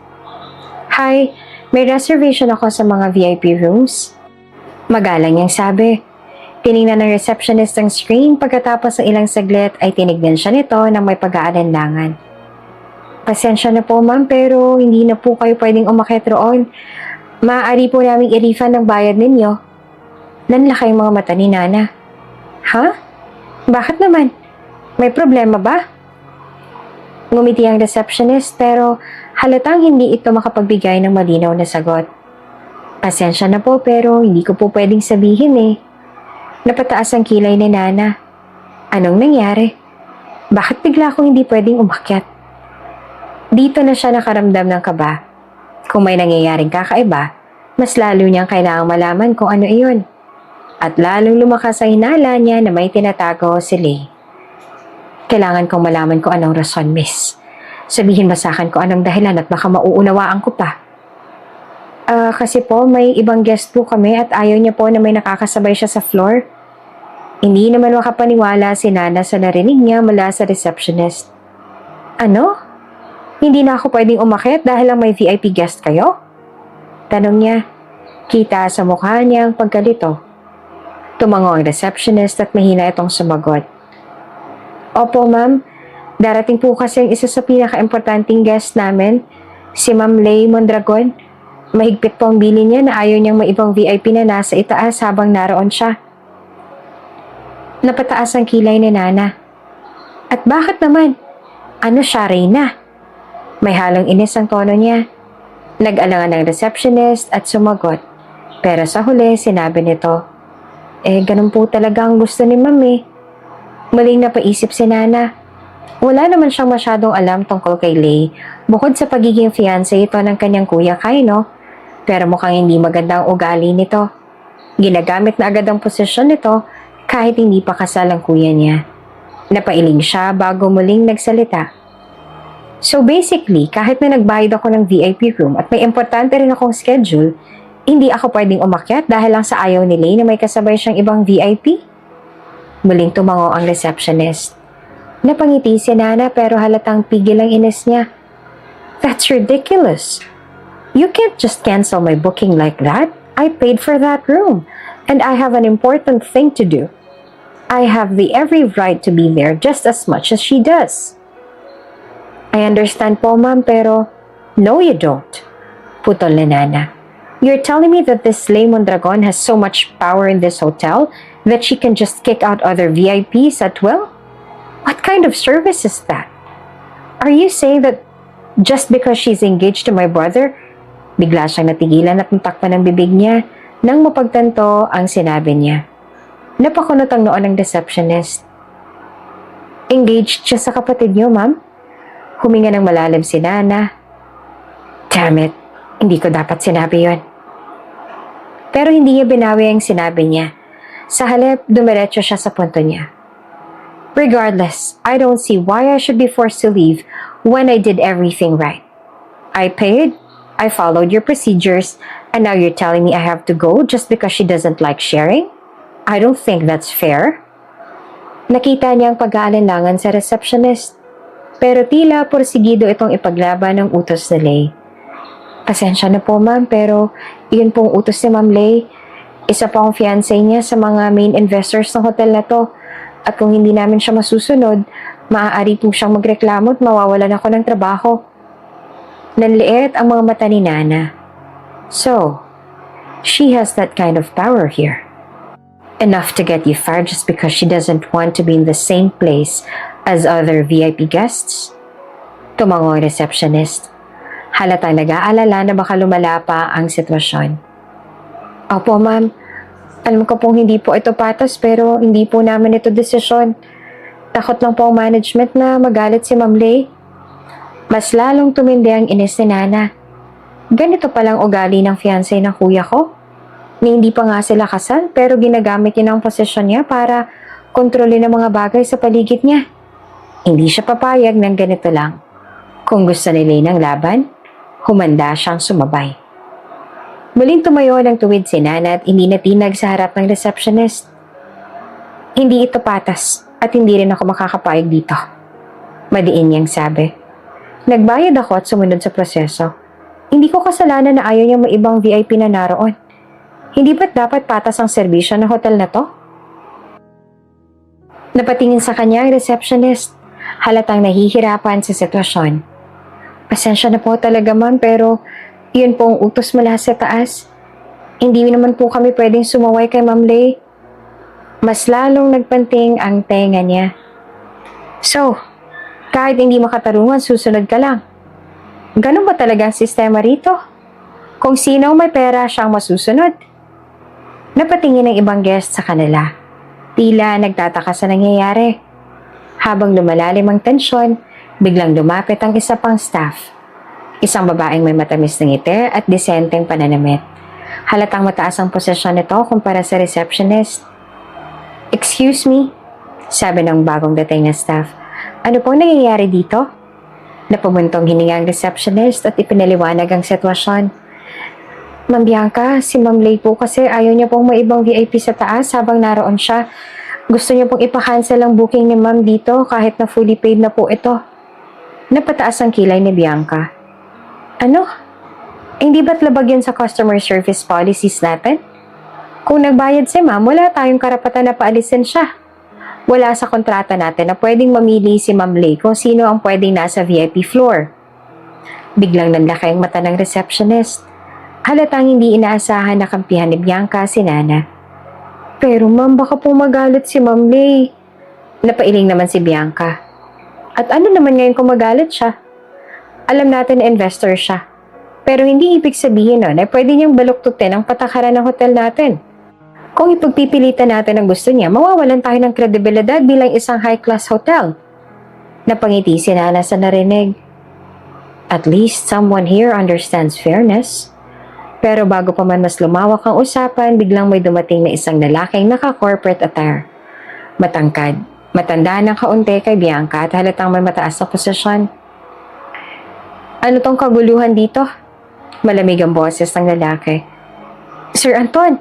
Hi, may reservation ako sa mga VIP rooms. Magalang niyang sabi. Tiningnan ng receptionist ang screen pagkatapos ng ilang saglit ay tinignan siya nito ng may pag-aalinlangan. Pasensya na po ma'am pero hindi na po kayo pwedeng umakyat roon. Maaari po namin i-refund ang bayad ninyo. Nanlaki yung mga mata ni Nana. Ha? Bakit naman? May problema ba? Ngumiti ang receptionist pero halatang hindi ito makapagbigay ng malinaw na sagot. Pasensya na po pero hindi ko po pwedeng sabihin eh. Napataas ang kilay ni Nana. Anong nangyari? Bakit bigla akong hindi pwedeng umakyat? Dito na siya nakaramdam ng kaba. Kung may nangyayaring kakaiba, mas lalo niyang kailangang malaman kung ano iyon. At lalong lumakas ang hinala niya na may tinatago si Lee. Kailangan kong malaman kung anong rason, miss. Sabihin mo sa akin kung anong dahilan at baka mauunawaan ko pa. Kasi po may ibang guest po kami at ayaw niya po na may nakakasabay siya sa floor. Hindi naman makapaniwala si Nana sa narinig niya mula sa receptionist. Ano? Hindi na ako pwedeng umakyat dahil lang may VIP guest kayo? Tanong niya. Kita sa mukha niya ang pagkalito. Tumango ang receptionist at mahina itong sumagot. Opo ma'am, darating po kasi ang isa sa pinaka-importanting guest namin, si Ma'am Lay Mondragon. Mahigpit po ang bili niya na ayaw niyang may ibang VIP na nasa itaas habang naroon siya. Napataas ang kilay ni Nana. At bakit naman? Ano siya, Reyna? May halong inis ang tono niya. Nag-alangan ng receptionist at sumagot. Pero sa huli, sinabi nito, ganun po talaga ang gusto ni Mami. Muling napaisip si Nana. Wala naman siyang masyadong alam tungkol kay Lay, bukod sa pagiging fiancé ito ng kanyang kuya Kaino, pero mukhang hindi maganda ang ugali nito. Ginagamit na agad ang posisyon nito kahit hindi pa kasal ang kuya niya. Napailing siya bago muling nagsalita. So basically, kahit na nagbayad ako ng VIP room at may importante rin akong schedule, hindi ako pwedeng umakyat dahil lang sa ayaw ni Lay na may kasabay siyang ibang VIP? Muling tumango ang receptionist. Napangiti si Nana pero halatang pigil ang inis niya. That's ridiculous. You can't just cancel my booking like that. I paid for that room and I have an important thing to do. I have the every right to be there just as much as she does. I understand po ma'am pero no you don't. Putol ni Nana. You're telling me that this Lay Mondragon has so much power in this hotel that she can just kick out other VIPs at will? What kind of service is that? Are you saying that just because she's engaged to my brother, bigla siyang natigilan at natakpan ng bibig niya nang mapagtanto ang sinabi niya. Napakunot ang noon ng receptionist. Engaged siya sa kapatid niyo, ma'am? Huminga ng malalim si Nana. Damn it, hindi ko dapat sinabi yon. Pero hindi niya binawi ang sinabi niya. Sa halip, dumiretso siya sa punto niya. Regardless, I don't see why I should be forced to leave when I did everything right. I paid, I followed your procedures, and now you're telling me I have to go just because she doesn't like sharing? I don't think that's fair. Nakita niya ang pag-aalinlangan sa receptionist. Pero tila porsigido itong ipaglaban ng utos ni Lay. Pasensya na po ma'am, pero yun pong utos ni Ma'am Lay. Isa pa ang fiancé niya sa mga main investors ng hotel na to. At kung hindi namin siya masusunod, maaari po siyang magreklamo at mawawalan ako ng trabaho. Nanliit ang mga mata ni Nana. So, she has that kind of power here. Enough to get you fired just because she doesn't want to be in the same place as other VIP guests? Tumango ang receptionist. Halatang nag-aalala na baka lumala pa ang sitwasyon. Opo, ma'am. Alam ko pong hindi po ito patas pero hindi po namin ito desisyon. Takot lang po ang management na magalit si Ma'am Lay. Mas lalong tumindi ang inis ni Nana. Ganito palang ugali ng fiancé ng kuya ko. Ni hindi pa nga sila kasal pero ginagamit niya ang posisyon niya para kontrolin ang mga bagay sa paligid niya. Hindi siya papayag ng ganito lang. Kung gusto ni Lay ng laban, humanda siyang sumabay. Muling tumayo ng tuwid si Nana at ininatinag sa harap ng receptionist. Hindi ito patas at hindi rin ako makakapayag dito. Madiin niyang sabi. Nagbayad ako at sumunod sa proseso. Hindi ko kasalanan na ayaw niyang maibang VIP na naroon. Hindi ba't dapat patas ang serbisyo ng hotel na to? Napatingin sa kanya ang receptionist. Halatang nahihirapan sa sitwasyon. Pasensya na po talaga ma'am pero yun po ang utos mula sa taas. Hindi naman po kami pwedeng sumaway kay Ma'am Lay. Mas lalong nagpanting ang tenga niya. So, kahit hindi makatarungan, susunod ka lang. Ganun ba talaga ang sistema rito? Kung sino may pera, siyang masusunod. Napatingin ng ibang guest sa kanila. Tila nagtataka sa nangyayari. Habang lumalalim ang tensyon, biglang lumapit ang isa pang staff. Isang babaeng may matamis na ngiti at disenteng pananamit. Halatang mataas ang posisyon nito kumpara sa receptionist. Excuse me, sabi ng bagong dating na staff. Ano pong nangyayari dito? Napamuntong hininga ang receptionist at ipinaliwanag ang sitwasyon. Ma'am Bianca, si Ma'am Lay po kasi ayaw niya pong maibang VIP sa taas habang naroon siya. Gusto niya pong ipa-cancel ang booking ni Ma'am dito kahit na fully paid na po ito. Napataas ang kilay ni Bianca. Ano? Hindi ba't labag yun sa customer service policies natin? Kung nagbayad si ma'am, wala tayong karapatan na paalisin siya. Wala sa kontrata natin na pwedeng mamili si Ma'am Lay kung sino ang pwedeng nasa VIP floor. Biglang nanlaki ang mata ng receptionist. Halatang hindi inaasahan na kampihan ni Bianca si Nana. Pero ma'am, baka po magalit si Ma'am Lay. Napailing naman si Bianca. At ano naman ngayon kung magalit siya? Alam natin na investor siya. Pero hindi ibig sabihin nun ay pwede niyang baluktutin ang patakaran ng hotel natin. Kung ipagpipilitan natin ang gusto niya, mawawalan tayo ng kredibilidad bilang isang high-class hotel. Napangiti si Nana sa narinig. At least someone here understands fairness. Pero bago pa man mas lumawak ang usapan, biglang may dumating na isang lalaking naka-corporate attire. Matangkad, matanda ng kaunti kay Bianca at halatang may mataas na posisyon. Ano tong kaguluhan dito? Malamig ang boses ng lalaki. Sir Anton!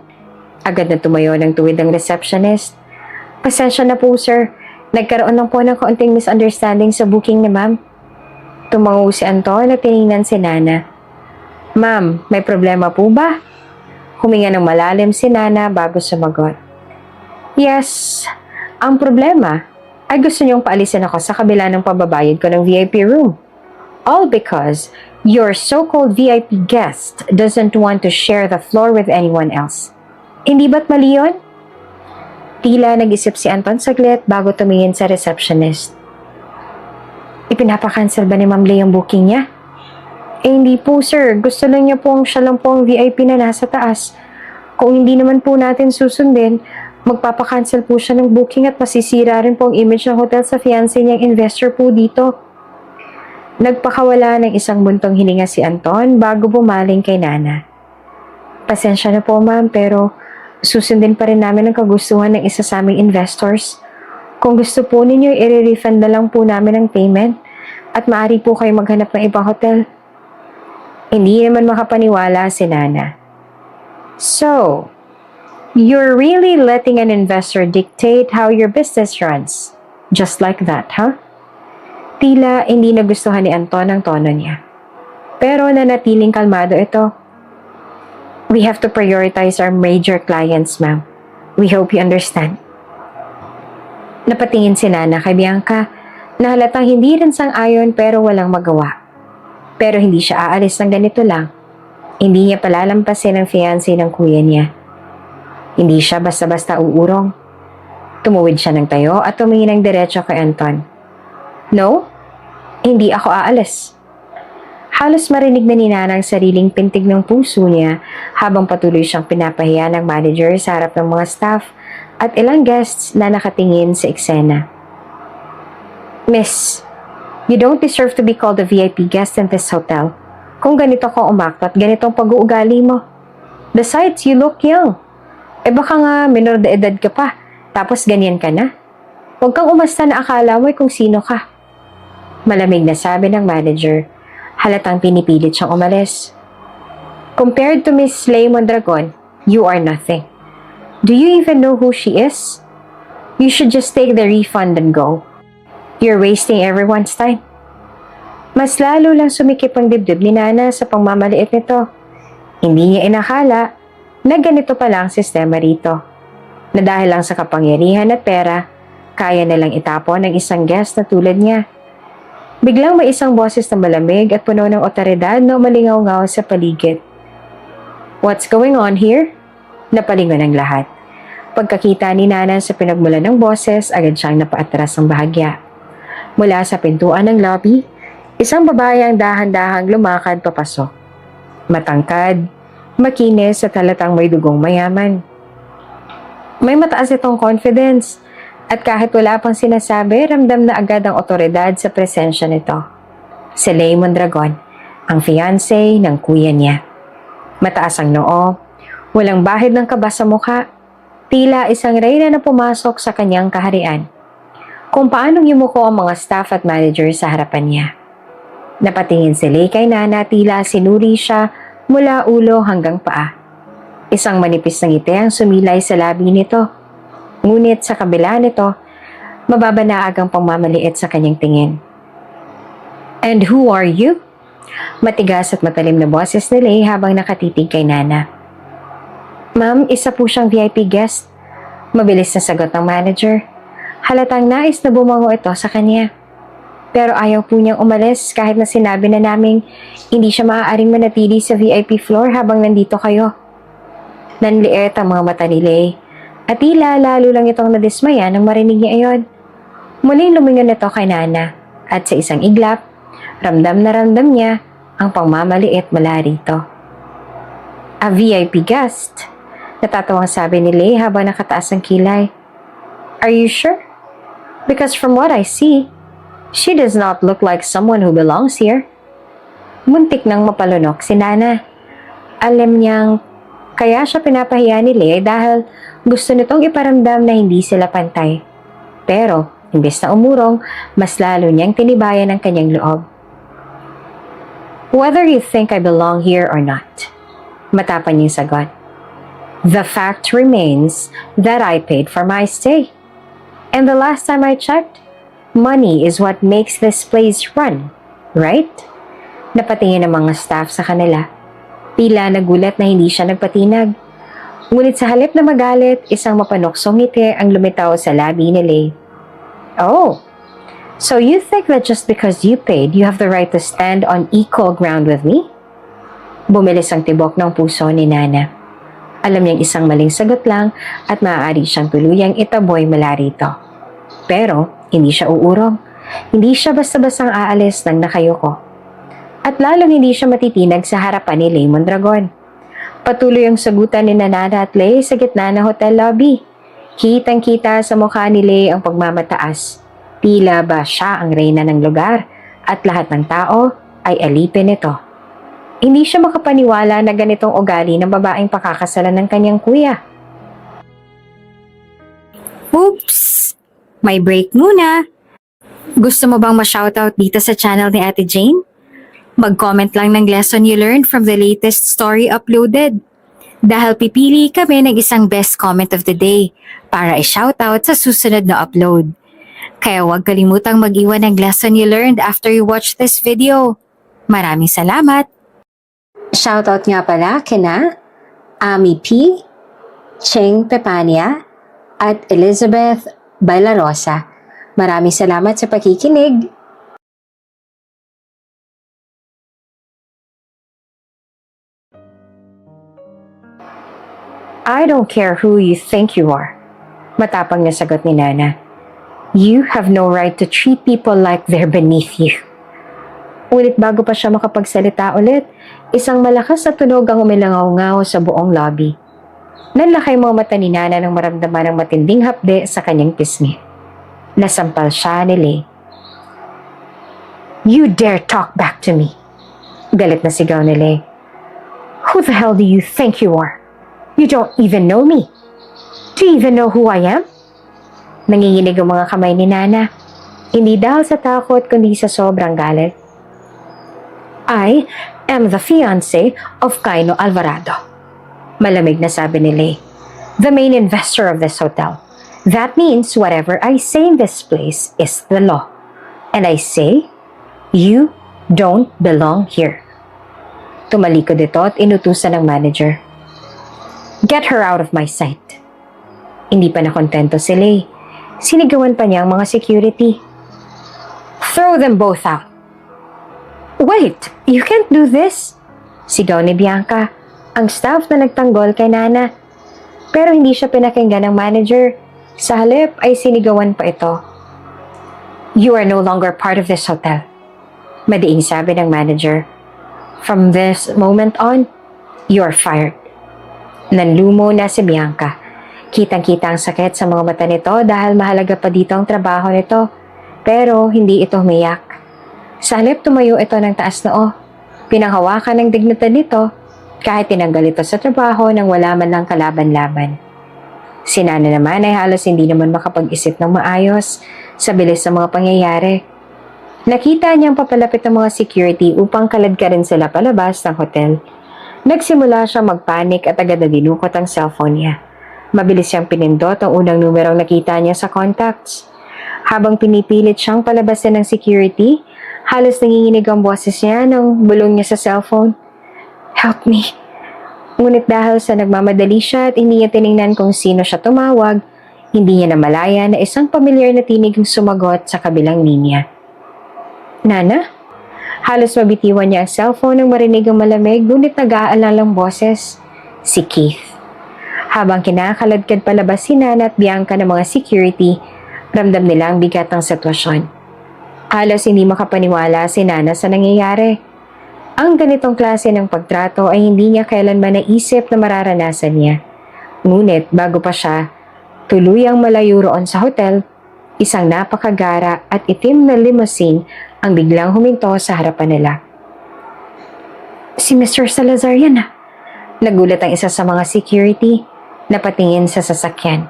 Agad na tumayo ng tuwid ang receptionist. Pasensya na po sir. Nagkaroon lang po ng kaunting misunderstanding sa booking ni ma'am. Tumango si Anton at tinignan si Nana. Ma'am, may problema po ba? Huminga ng malalim si Nana bago sumagot. Yes, ang problema ay gusto niyong paalisin ako sa kabila ng pababayad ko ng VIP room. All because your so-called VIP guest doesn't want to share the floor with anyone else. Hindi ba't mali yun? Tila nag-isip si Anton saglit bago tumingin sa receptionist. Ipinapakancel ba ni Ma'am Lay ang booking niya? Hindi po sir, gusto lang niya pong siya lang po ang VIP na nasa taas. Kung hindi naman po natin susundin, magpapakancel po siya ng booking at masisira rin po ang image ng hotel sa fiancé niyang investor po dito. Nagpakawala ng isang buntong hininga si Anton bago bumaling kay Nana. Pasensya na po ma'am pero susundin pa rin namin ang kagustuhan ng isa sa aming investors. Kung gusto po ninyo, i-refund na lang po namin ang payment at maaari po kayo maghanap ng ibang hotel. Hindi naman makapaniwala si Nana. So, you're really letting an investor dictate how your business runs? Just like that, huh? Tila hindi nagustuhan ni Anton ang tono niya. Pero nanatiling kalmado ito. We have to prioritize our major clients, ma'am. We hope you understand. Napatingin si Nana kay Bianca na halatang hindi rin sang-ayon pero walang magawa. Pero hindi siya aalis ng ganito lang. Hindi niya palalampasin ang fiancé ng kuya niya. Hindi siya basta-basta uurong. Tumuwid siya ng tayo at tumingin ng diretso kay Anton. No, hindi ako aalis. Halos marinig na ni Nana ang sariling pintig ng puso niya habang patuloy siyang pinapahiya ng manager sa harap ng mga staff at ilang guests na nakatingin sa eksena. Miss, you don't deserve to be called a VIP guest in this hotel. Kung ganito ka umakto at ganitong pag-uugali mo. Besides, you look young. Baka nga minor de edad ka pa, tapos ganyan ka na. Huwag kang umasta na akala mo kung sino ka. Malamig na sabi ng manager. Halatang pinipilit siyang umalis. Compared to Miss Slay Mondragon, you are nothing. Do you even know who she is? You should just take the refund and go. You're wasting everyone's time. Mas lalo lang sumikip ang dibdib ni Nana sa pangmamaliit nito. Hindi niya inakala na ganito pala ang sistema rito. Na dahil lang sa kapangyarihan at pera, kaya nalang itapon ng isang guest na tulad niya. Biglang may isang boses na malamig at puno ng otoridad na umalingaw-ngaw sa paligid. What's going on here? Napalingon ang lahat. Pagkakita ni Nana sa pinagmula ng boses, agad siyang napaatras ng bahagya. Mula sa pintuan ng lobby, isang babae ang dahan-dahang lumakad papasok. Matangkad, makinis at halatang may dugong mayaman. May mataas itong confidence at kahit wala pang sinasabi, ramdam na agad ang otoridad sa presensya nito. Si Lay Mondragon, ang fiancé ng kuya niya. Mataas ang noo, walang bahid ng kaba sa mukha, tila isang reyna na pumasok sa kanyang kaharian. Kung paanong yumuko ang mga staff at manager sa harapan niya. Napatingin si Lay kay Nana, tila sinuri siya mula ulo hanggang paa. Isang manipis na ngiti ang sumilay sa labi nito. Ngunit sa kabila nito, mababa na agang pangmamaliit sa kanyang tingin. And who are you? Matigas at matalim na boses ni Lay habang nakatitig kay Nana. Ma'am, isa po siyang VIP guest. Mabilis na sagot ng manager. Halatang nais na bumango ito sa kanya. Pero ayaw po niyang umalis kahit na sinabi na naming hindi siya maaaring manatili sa VIP floor habang nandito kayo. Nanliit ang mga mata ni Lay. At tila lalo lang itong nadismaya nang marinig niya iyon. Muling lumingon ito kay Nana at sa isang iglap, ramdam na ramdam niya ang pangmamaliit mula rito. A VIP guest? Natatawang sabi ni Lay habang nakataas ang kilay. Are you sure? Because from what I see, she does not look like someone who belongs here. Muntik nang mapalunok si Nana. Alam niyang kaya siya pinapahiya ni Lay dahil gusto nitong iparamdam na hindi sila pantay. Pero, imbes na umurong, mas lalo niyang tinibayan ang kanyang loob. Whether you think I belong here or not, matapang niyang sagot. The fact remains that I paid for my stay. And the last time I checked, money is what makes this place run, right? Napatingin ang mga staff sa kanila. Tila nagulat na hindi siya nagpatinag. Ngunit sa halip na magalit, isang mapanuksong ngiti ang lumitaw sa labi ni Lay. Oh, so you think that just because you paid, you have the right to stand on equal ground with me? Bumilis ang tibok ng puso ni Nana. Alam niyang isang maling sagot lang at maaari siyang tuluyang itaboy mula rito. Pero, hindi siya uurong. Hindi siya basta-bastang aalis ng nakayuko. At lalong hindi siya matitinag sa harapan ni Lay Mondragon. Patuloy ang sagutan ni Nana at Lay sa gitna ng hotel lobby. Kitang-kita sa mukha ni Lay ang pagmamataas. Tila ba siya ang reyna ng lugar at lahat ng tao ay alipin nito. Hindi siya makapaniwala na ganitong ugali ng babaeng pakakasalan ng kanyang kuya. Oops! May break muna. Gusto mo bang ma-shoutout dito sa channel ni Ate Jane? Mag-comment lang ng lesson you learned from the latest story uploaded. Dahil pipili kami ng isang best comment of the day para i-shoutout sa susunod na upload. Kaya huwag kalimutang mag-iwan ng lesson you learned after you watch this video. Maraming salamat! Shoutout nga pala kina Ami P, Cheng Pepania, at Elizabeth Bailarosa. Maraming salamat sa pakikinig. I don't care who you think you are. Matapang na sagot ni Nana. You have no right to treat people like they're beneath you. Ulit bago pa siya makapagsalita ulit, isang malakas na tunog ang umilangaw-ngaw sa buong lobby. Nanlaki mga mata ni Nana nang maramdaman ng matinding hapde sa kanyang pisngi. Nasampal siya ni Lei. You dare talk back to me. Galit na sigaw ni Lei. Who the hell do you think you are? You don't even know me. Do you even know who I am? Nanginginig ang mga kamay ni Nana. Hindi dahil sa takot kundi sa sobrang galit. I am the fiancé of Kaino Alvarado. Malamig na sabi ni Lei. The main investor of this hotel. That means whatever I say in this place is the law. And I say, you don't belong here. Tumalikod ito at inutusan ng manager. Get her out of my sight. Hindi pa nakontento si Lei. Sinigawan pa niya ang mga security. Throw them both out. Wait, you can't do this. Sigaw ni Bianca, ang staff na nagtanggol kay Nana. Pero hindi siya pinakinggan ng manager. Sa halip ay sinigawan pa ito. You are no longer part of this hotel. Madiing sabi ng manager. From this moment on, you are fired. Nanlumo na si Bianca. Kitang-kita ang sakit sa mga mata nito dahil mahalaga pa dito ang trabaho nito. Pero hindi ito umiyak. Sa halip tumayo ito ng taas noo. Pinanghawakan ng dignidad nito kahit tinanggal ito sa trabaho nang wala man lang kalaban-laban. Si Nana naman ay halos hindi naman makapag-isip ng maayos sa bilis ng mga pangyayari. Nakita niyang papalapit ang mga security upang kaladkarin sila palabas ng hotel. Nagsimula siyang magpanik at agad na dinukot ang cellphone niya. Mabilis siyang pinindot ang unang numerong nakita niya sa contacts. Habang pinipilit siyang palabasin ng security, halos nanginginig ang boses niya ng bulong niya sa cellphone. Help me. Ngunit dahil sa nagmamadali siya at hindi niya tiningnan kung sino siya tumawag, hindi niya namalaya na isang pamilyar na tinig ang sumagot sa kabilang linya. Nana? Halos mabitiwan niya ang cellphone nang marinig ang malamig ngunit nag-aalalang boses. Si Keith. Habang kinakaladkad palabas si Nana at Bianca ng mga security, ramdam nila ang bigat ng sitwasyon. Halos hindi makapaniwala si Nana sa nangyayari. Ang ganitong klase ng pagtrato ay hindi niya kailanman naisip na mararanasan niya. Ngunit bago pa siya, tuluyang malayo roon sa hotel, isang napakagara at itim na limousine ang biglang huminto sa harapan nila. Si Mr. Salazar yan ah. Nagulat ang isa sa mga security na patingin sa sasakyan.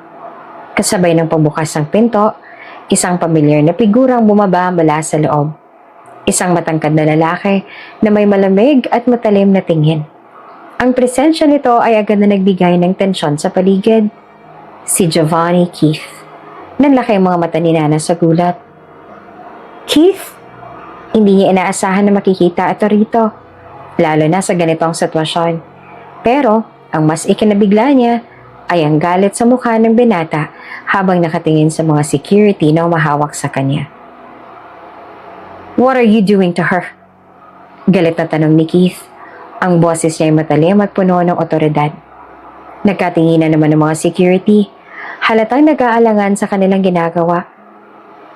Kasabay ng pagbukas ng pinto, isang pamilyar na figurang bumaba mula sa loob. Isang matangkad na lalaki na may malamig at matalim na tingin. Ang presensya nito ay agad na nagbigay ng tensyon sa paligid. Si Giovanni Keith. Nanlaki ang mga mata ni Nana sa gulat. Keith? Hindi niya inaasahan na makikita ito rito, lalo na sa ganitong sitwasyon. Pero ang mas ikinabigla niya ay ang galit sa mukha ng binata habang nakatingin sa mga security na umahawak sa kanya. What are you doing to her? Galit na tanong ni Keith. Ang boses niya ay matalim at puno ng otoridad. Nagkatinginan naman ng mga security. Halatang nag-aalangan sa kanilang ginagawa.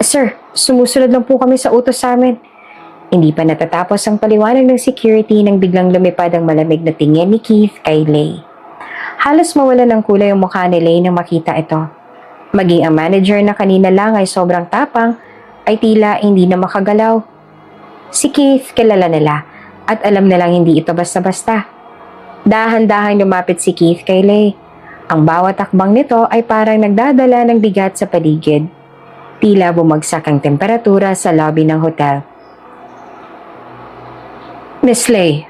Sir, sumusunod lang po kami sa utos sa amin. Hindi pa natatapos ang paliwanag ng security nang biglang lumipad ang malamig na tingin ni Keith kay Lei. Halos mawala ng kulay ang mukha ni Lei nang makita ito. Maging ang manager na kanina lang ay sobrang tapang, ay tila hindi na makagalaw. Si Keith kilala nila at alam nilang hindi ito basta-basta. Dahan-dahan lumapit si Keith kay Lei. Ang bawat takbang nito ay parang nagdadala ng bigat sa paligid. Tila bumagsak ang temperatura sa lobby ng hotel. Miss Lei,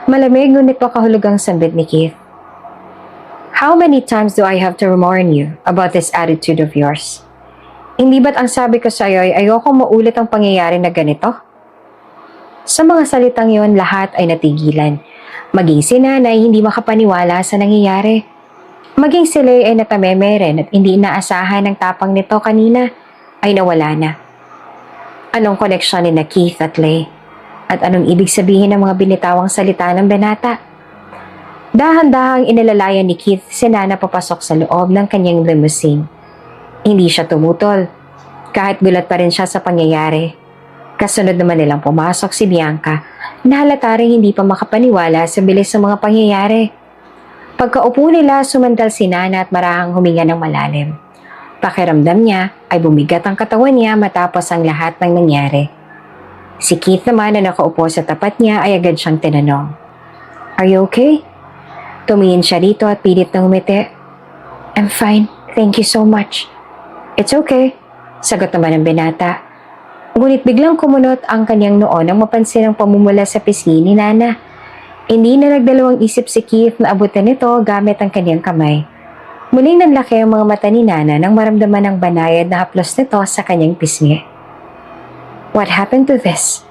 malamig ngunit makahulugang sambit ni Keith. How many times do I have to warn you about this attitude of yours? Hindi ba't ang sabi ko sa'yo ay ayoko maulit ang pangyayari na ganito? Sa mga salitang yon, lahat ay natigilan. Maging si nanay hindi makapaniwala sa nangyayari. Maging si Lay ay natameme rin at hindi inaasahan ng tapang nito kanina ay nawala na. Anong koneksyon ni na Keith at Lay? At anong ibig sabihin ng mga binitawang salita ng binata? Dahan-dahang inilalayan ni Keith si Nana papasok sa loob ng kanyang limousine. Hindi siya tumutol, kahit gulat pa rin siya sa pangyayari. Kasunod naman nilang pumasok si Bianca, na halata rin hindi pa makapaniwala sa bilis ng mga pangyayari. Pagkaupo nila, sumandal si Nana at marahang huminga ng malalim. Pakiramdam niya ay bumigat ang katawan niya matapos ang lahat ng nangyari. Si Keith naman na nakaupo sa tapat niya ay agad siyang tinanong, "Are you okay?" Tumingin siya rito at pilit na ngumiti. "I'm fine, thank you so much." "It's okay," sagot naman ng binata. Ngunit biglang kumunot ang kanyang noo nang mapansin ang pamumula sa pisngi ni Nana. Hindi na nagdalawang isip si Keith na abutan nito gamit ang kanyang kamay. Muling nanlaki ang mga mata ni Nana nang maramdaman ang banayad na haplos nito sa kanyang pisngi. "What happened to this?"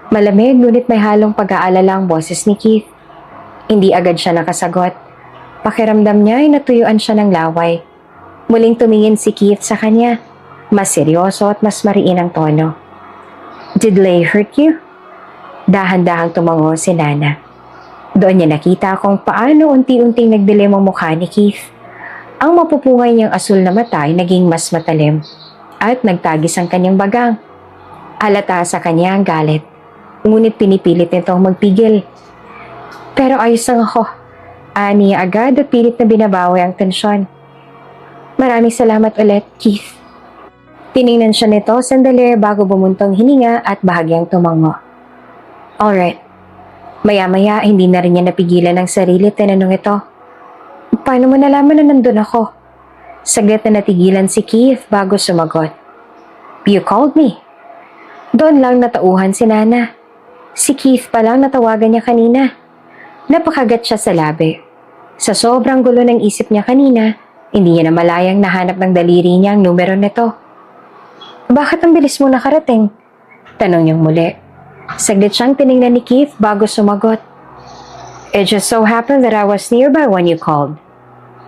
Malamig ngunit may halong pag-aalala ang boses ni Keith. Hindi agad siya nakasagot. Pakiramdam niya ay natuyuan siya ng laway. Muling tumingin si Keith sa kanya. Mas seryoso at mas mariin ang tono. "Did Lay hurt you?" Dahan-dahang tumango si Nana. Doon niya nakita kung paano unti-unting nagdilim ang mukha ni Keith. Ang mapupungay niyang asul na mata ay naging mas matalim at nagtagis ang kanyang bagang. Halata sa kanya ang galit, ngunit pinipilit nitong magpigil. "Pero ayos lang ako," ani agad at pilit na binabawi ang tensyon. "Maraming salamat ulit, Keith." Tiningnan siya nito sandali bago bumuntong hininga at bahagyang tumango. "Alright." Maya-maya hindi na rin niya napigilan ang sarili at tinanong ito, "Paano mo nalaman na nandun ako?" Saglit na natigilan si Keith bago sumagot, "You called me." Doon lang natauhan si Nana. Si Keith pa lang natawagan niya kanina. Napakagat siya sa labi. Sa sobrang gulo ng isip niya kanina, hindi niya na malayang nahanap ng daliri niya ang numero nito. "Bakit ang bilis mo nakarating?" Tanong niyang muli. Saglit siyang tiningnan ni Keith bago sumagot, "It just so happened that I was nearby when you called."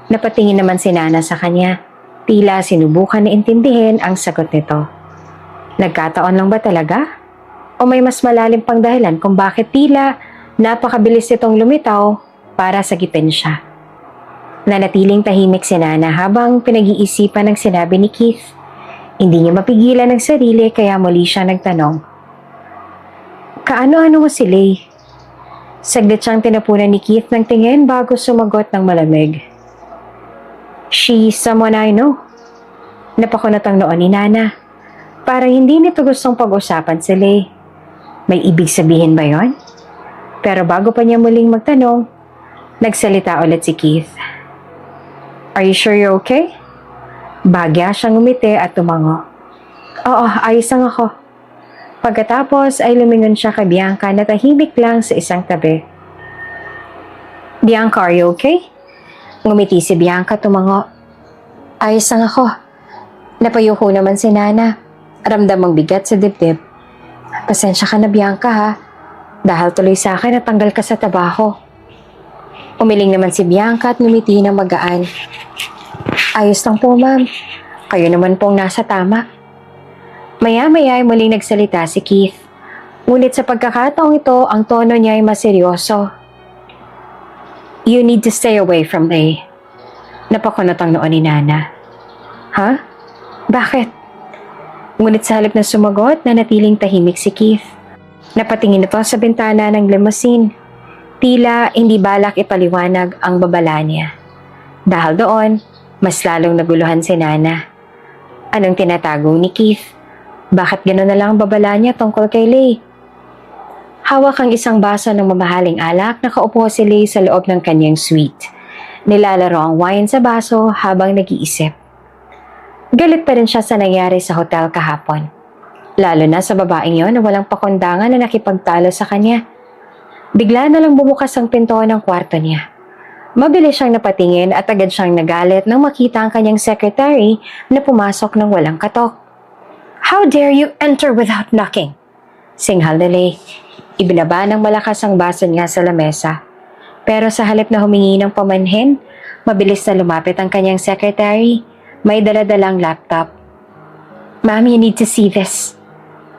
Napatingin naman si Nana sa kanya. Tila sinubukan na intindihin ang sagot nito. Nagkataon lang ba talaga? O may mas malalim pang dahilan kung bakit tila napakabilis nitong lumitaw para sagipin siya? Nanatiling tahimik si Nana habang pinag-iisipan ang sinabi ni Keith. Hindi niya mapigilan ang sarili kaya muli siya nagtanong, "Kaano-ano mo si Lay?" Saglit siyang tinapunan ni Keith ng tingin bago sumagot ng malamig, "She's someone I know." Napakunot ang noon ni Nana. Parang hindi nito gustong pag-usapan si Lay. May ibig sabihin ba yon? Pero bago pa niya muling magtanong, nagsalita ulit si Keith. "Are you sure you're okay?" Bahagya siyang umiti at tumango. "Oo, ayos lang ako." Pagkatapos ay lumingon siya kay Bianca na tahimik lang sa isang tabi. "Bianca, are you okay?" Ngumiti si Bianca tumango. "Ayos lang ako." Napayuko naman si Nana. Ramdamang bigat sa dibdib. "Pasensya ka na, Bianca, ha? Dahil tuloy sa akin natanggal ka sa trabaho." Umiling naman si Bianca at ngumiti ng magaan. "Ayos lang po, ma'am. Kayo naman pong nasa tama." Maya-maya ay muling nagsalita si Keith. Ngunit sa pagkakataong ito, ang tono niya ay mas seryoso. "You need to stay away from Lay." Napakunot ang noon ni Nana. "Ha? Bakit?" Ngunit sa halip na sumagot, nanatiling tahimik si Keith. Napatingin ito sa bintana ng limousine. Tila hindi balak ipaliwanag ang babala niya. Dahil doon, mas lalong naguluhan si Nana. Anong tinatago ni Keith? Bakit gano'n na lang ang babala niya tungkol kay Lay? Hawak ang isang baso ng mamahaling alak, nakaupo si Lay sa loob ng kanyang suite. Nilalaro ang wine sa baso habang nag-iisip. Galit pa rin siya sa nangyari sa hotel kahapon. Lalo na sa babaeng yon na walang pakundangan na nakipagtalo sa kanya. Bigla na lang bumukas ang pinto ng kwarto niya. Mabilis siyang napatingin at agad siyang nagalit nang makita ang kanyang secretary na pumasok ng walang katok. "How dare you enter without knocking?" Singhal ni Lei. Ibinaba ng malakas ang baso niya sa lamesa. Pero sa halip na humingi ng pamanhin, mabilis na lumapit ang kanyang secretary. May daladalang laptop. "Ma'am, you need to see this."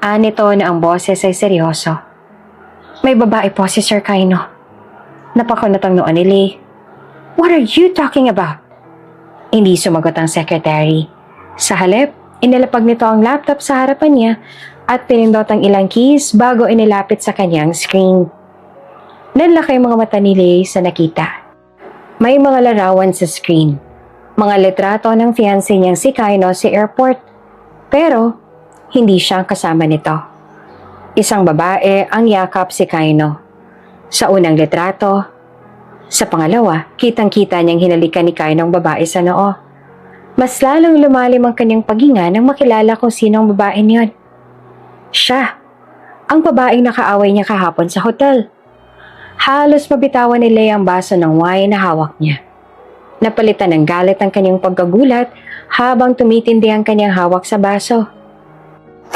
Nito na ang boses ay seryoso. "May babae po si Sir Kaino." Napakunot ang noo ni Lei. "What are you talking about?" Hindi sumagot ang secretary. Sa halip, inilapag nito ang laptop sa harapan niya at pinindot ang ilang keys bago inilapit sa kanyang screen. Nanlaki ang mga mata ni Lei sa nakita. May mga larawan sa screen. Mga litrato ng fiancé niyang si Kaino sa airport. Pero, hindi siya kasama nito. Isang babae ang yakap si Kaino. Sa unang litrato, sa pangalawa, kitang-kita niyang hinalikan ni Kaino ang babae sa noo. Mas lalong lumalim ang kanyang paghinga nang makilala kung sino ang babae niyon. Siya, ang babaeng nakaaway niya kahapon sa hotel. Halos mabitawan ni Lei ang baso ng wine na hawak niya. Napalitan ng galit ang kanyang pagkagulat habang tumitindi ang kanyang hawak sa baso.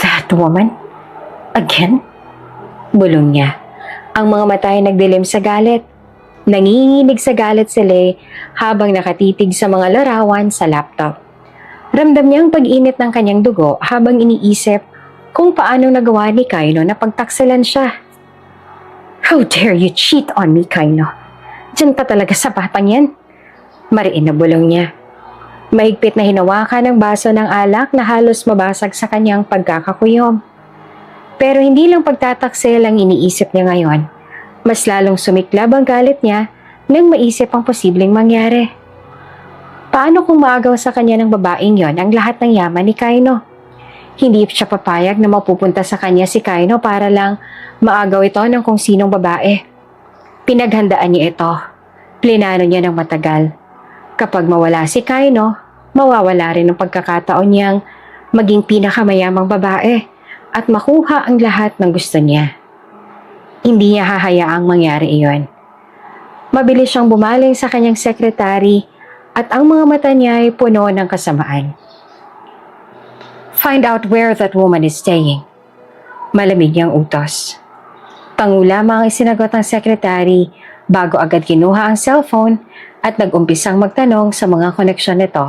"That woman? Again?" Bulong niya. Ang mga mata ay nagdilim sa galit. Nanginginig sa galit si Lei habang nakatitig sa mga larawan sa laptop. Ramdam niya ang pag-init ng kanyang dugo habang iniisip kung paano nagawa ni Kaino na pagtaksalan siya. "How dare you cheat on me, Kaino? Diyan pa talaga sa batang yan." Mariin na bulong niya. Mahigpit na hinawakan ang baso ng alak na halos mabasag sa kanyang pagkakakuyom. Pero hindi lang pagtataksil ang iniisip niya ngayon. Mas lalong sumiklab ang galit niya nang maisip ang posibleng mangyari. Paano kung maagaw sa kanya ng babaeng yon ang lahat ng yaman ni Kaino? Hindi siya papayag na mapupunta sa kanya si Kaino para lang maagaw ito ng kung sinong babae. Pinaghandaan niya ito. Plinano niya ng matagal. Kapag mawala si Kaino, mawawala rin ang pagkakataon niyang maging pinakamayamang babae at makuha ang lahat ng gusto niya. Hindi niya hahayaang mangyari iyon. Mabilis siyang bumaling sa kanyang sekretary at ang mga mata niya ay puno ng kasamaan. "Find out where that woman is staying." Malamig niyang utos. Tango lamang ang sinagot ng sekretary bago agad kinuha ang cellphone at nag-umpisang magtanong sa mga koneksyon nito.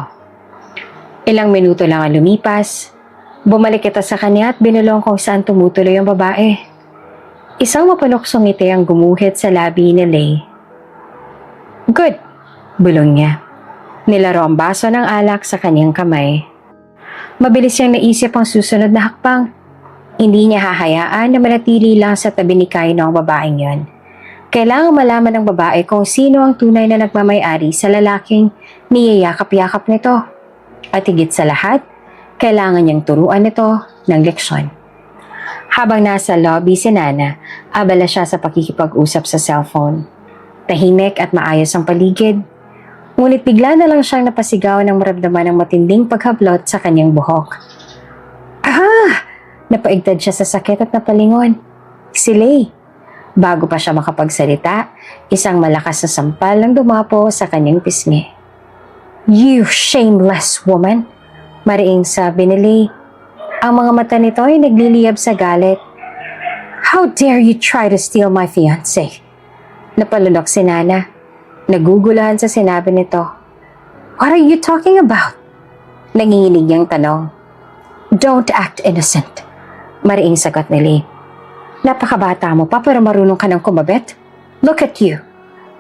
Ilang minuto lang ang lumipas, bumalik ito sa kanya at binulong kung saan tumutuloy ang babae. Isang mapanuksong ngiti ang gumuhit sa labi ni Lei. "Good," bulong niya. Nilaro ang baso ng alak sa kanyang kamay. Mabilis niyang naisip ang susunod na hakbang. Hindi niya hahayaan na manatili lang sa tabi ni Kaino ang babaeng yon. Kailangan malaman ng babae kung sino ang tunay na nagmamay-ari sa lalaking niyayakap-yakap nito. At higit sa lahat, kailangan niyang turuan nito ng leksyon. Habang nasa lobby si Nana, abala siya sa pakikipag-usap sa cellphone. Tahimik at maayos ang paligid. Ngunit bigla na lang siyang napasigaw ng maramdaman ng matinding paghablot sa kanyang buhok. Napaigtad siya sa sakit at napalingon. Si Lei. Bago pa siya makapagsalita, isang malakas na sampal ang dumapo sa kanyang pisngi. "You shameless woman!" Mariing sabi ni Lei. Ang mga mata nito ay nagliliyab sa galit. "How dare you try to steal my fiancé?" Napalunok si Nana. Naguguluhan sa sinabi nito. "What are you talking about?" Nanginginig niyang tanong. "Don't act innocent," mariing sagot ni Lei. "Napakabata mo pa pero marunong ka ng kumabit. Look at you.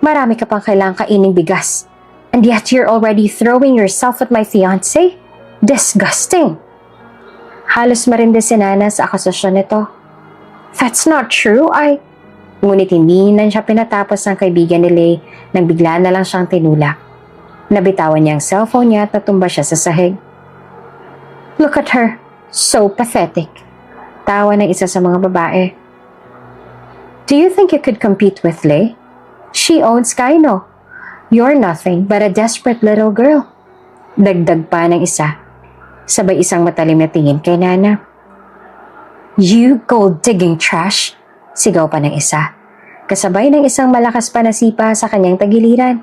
Marami ka pang kailangang kaining bigas. And yet you're already throwing yourself at my fiancé? Disgusting!" Halos marindi si Nana sa akusasyon nito. "That's not true, Ngunit hindi na siya pinatapos ng kaibigan ni Lei nang bigla na lang siyang tinulak. Nabitawan niya ang cellphone niya at natumba siya sa sahig. "Look at her. So pathetic." Tawa ng isa sa mga babae. "Do you think you could compete with Lei? She owns Kaino. You're nothing but a desperate little girl." Dagdag pa ng isa. Sabay isang matalim na tingin kay Nana. "You gold-digging trash!" Sigaw pa ng isa. Kasabay ng isang malakas pa na sipa sa kanyang tagiliran.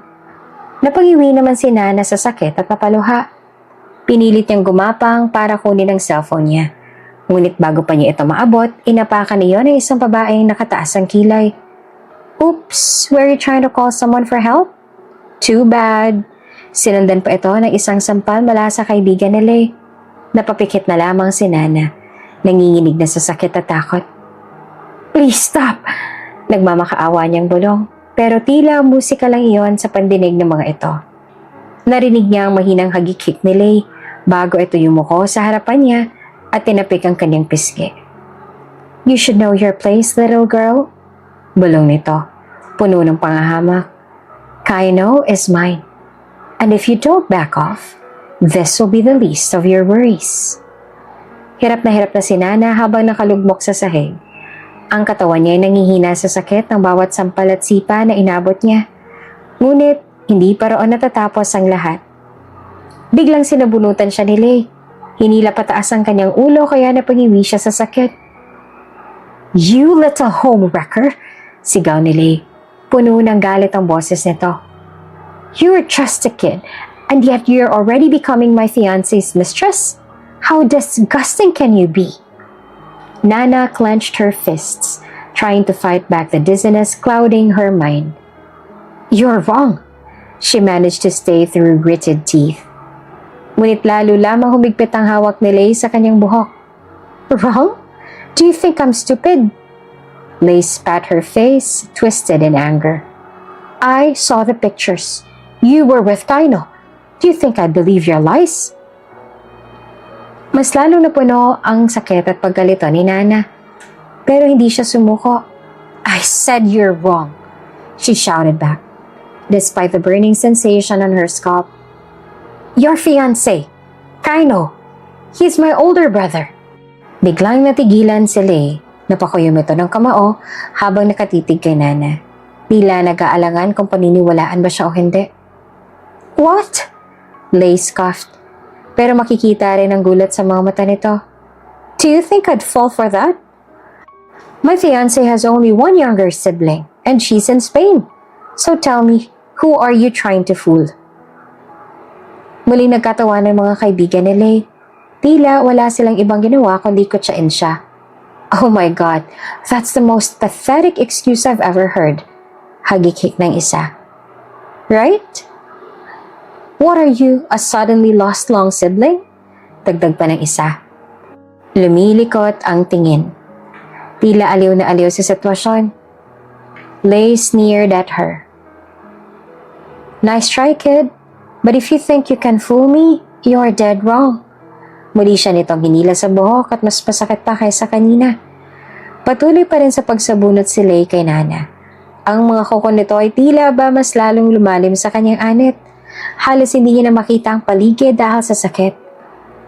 Napangiwi naman si Nana sa sakit at napaluha. Pinilit niyang gumapang para kunin ang cellphone niya. Ngunit bago pa niya ito maabot, inapakan niyo ng isang babaeng nakataas ang kilay. Oops, were you trying to call someone for help? Too bad. Sinundan pa ito ng isang sampal mula sa kaibigan ni Lay. Napapikit na lamang si Nana. Nanginginig na sa sakit at takot. Please stop! Nagmamakaawa niyang bulong. Pero tila musika lang iyon sa pandinig ng mga ito. Narinig niya ang mahinang hagikik ni Lay bago ito yumuko sa harapan niya at tinapik ang kanyang pisngi. You should know your place, little girl. Bulong nito, puno ng pangahamak. Kaino is mine. And if you don't back off, this will be the least of your worries. Hirap na si Nana habang nakalugmok sa sahig. Ang katawan niya ay nangihina sa sakit ng bawat sampal at sipa na inabot niya. Ngunit, hindi pa roon natatapos ang lahat. Biglang sinabunutan siya ni Lay. Hinila pataas ang kanyang ulo kaya napangiwi siya sa sakit. You little homewrecker! Sigaw ni Lay. Puno ng galit ang boses nito. You're just a kid, and yet you're already becoming my fiancé's mistress? How disgusting can you be? Nana clenched her fists, trying to fight back the dizziness clouding her mind. You're wrong. She managed to stay through gritted teeth. Ngunit lalo lamang humigpit ang hawak ni Lay sa kanyang buhok. Wrong? Do you think I'm stupid? Lay spat her face, twisted in anger. I saw the pictures. You were with Kaino. Do you think I'd believe your lies? Mas lalong napuno ang sakit at paggalito ni Nana. Pero hindi siya sumuko. I said you're wrong, she shouted back, despite the burning sensation on her scalp. Your fiancé, Kaino. He's my older brother. Biglang natigilan si Lay. Napakuyom ito ng kamao habang nakatitig kay Nana. Tila nag-aalangan kung paniniwalaan ba siya o hindi. What? Lay scoffed. Pero makikita rin ang gulat sa mga mata nito. Do you think I'd fall for that? My fiancé has only one younger sibling, and she's in Spain. So tell me, who are you trying to fool? Muling nagkatawa ng mga kaibigan ni Lay. Tila wala silang ibang ginawa kundi kutsain siya. Oh my God, that's the most pathetic excuse I've ever heard. Hagikik ng isa. Right? What are you, a suddenly lost long sibling? Dagdag pa ng isa. Lumilikot ang tingin. Tila aliw na aliw sa sitwasyon. Lay sneered at her. Nice try, kid. But if you think you can fool me, you're dead wrong. Muli siya nitong hinila sa buhok at mas masakit pa kaysa kanina. Patuloy pa rin sa pagsabunot si Lay kay Nana. Ang mga kuko nito ay tila ba mas lalong lumalim sa kanyang anit. Halos hindi niya na makita ang paligid dahil sa sakit.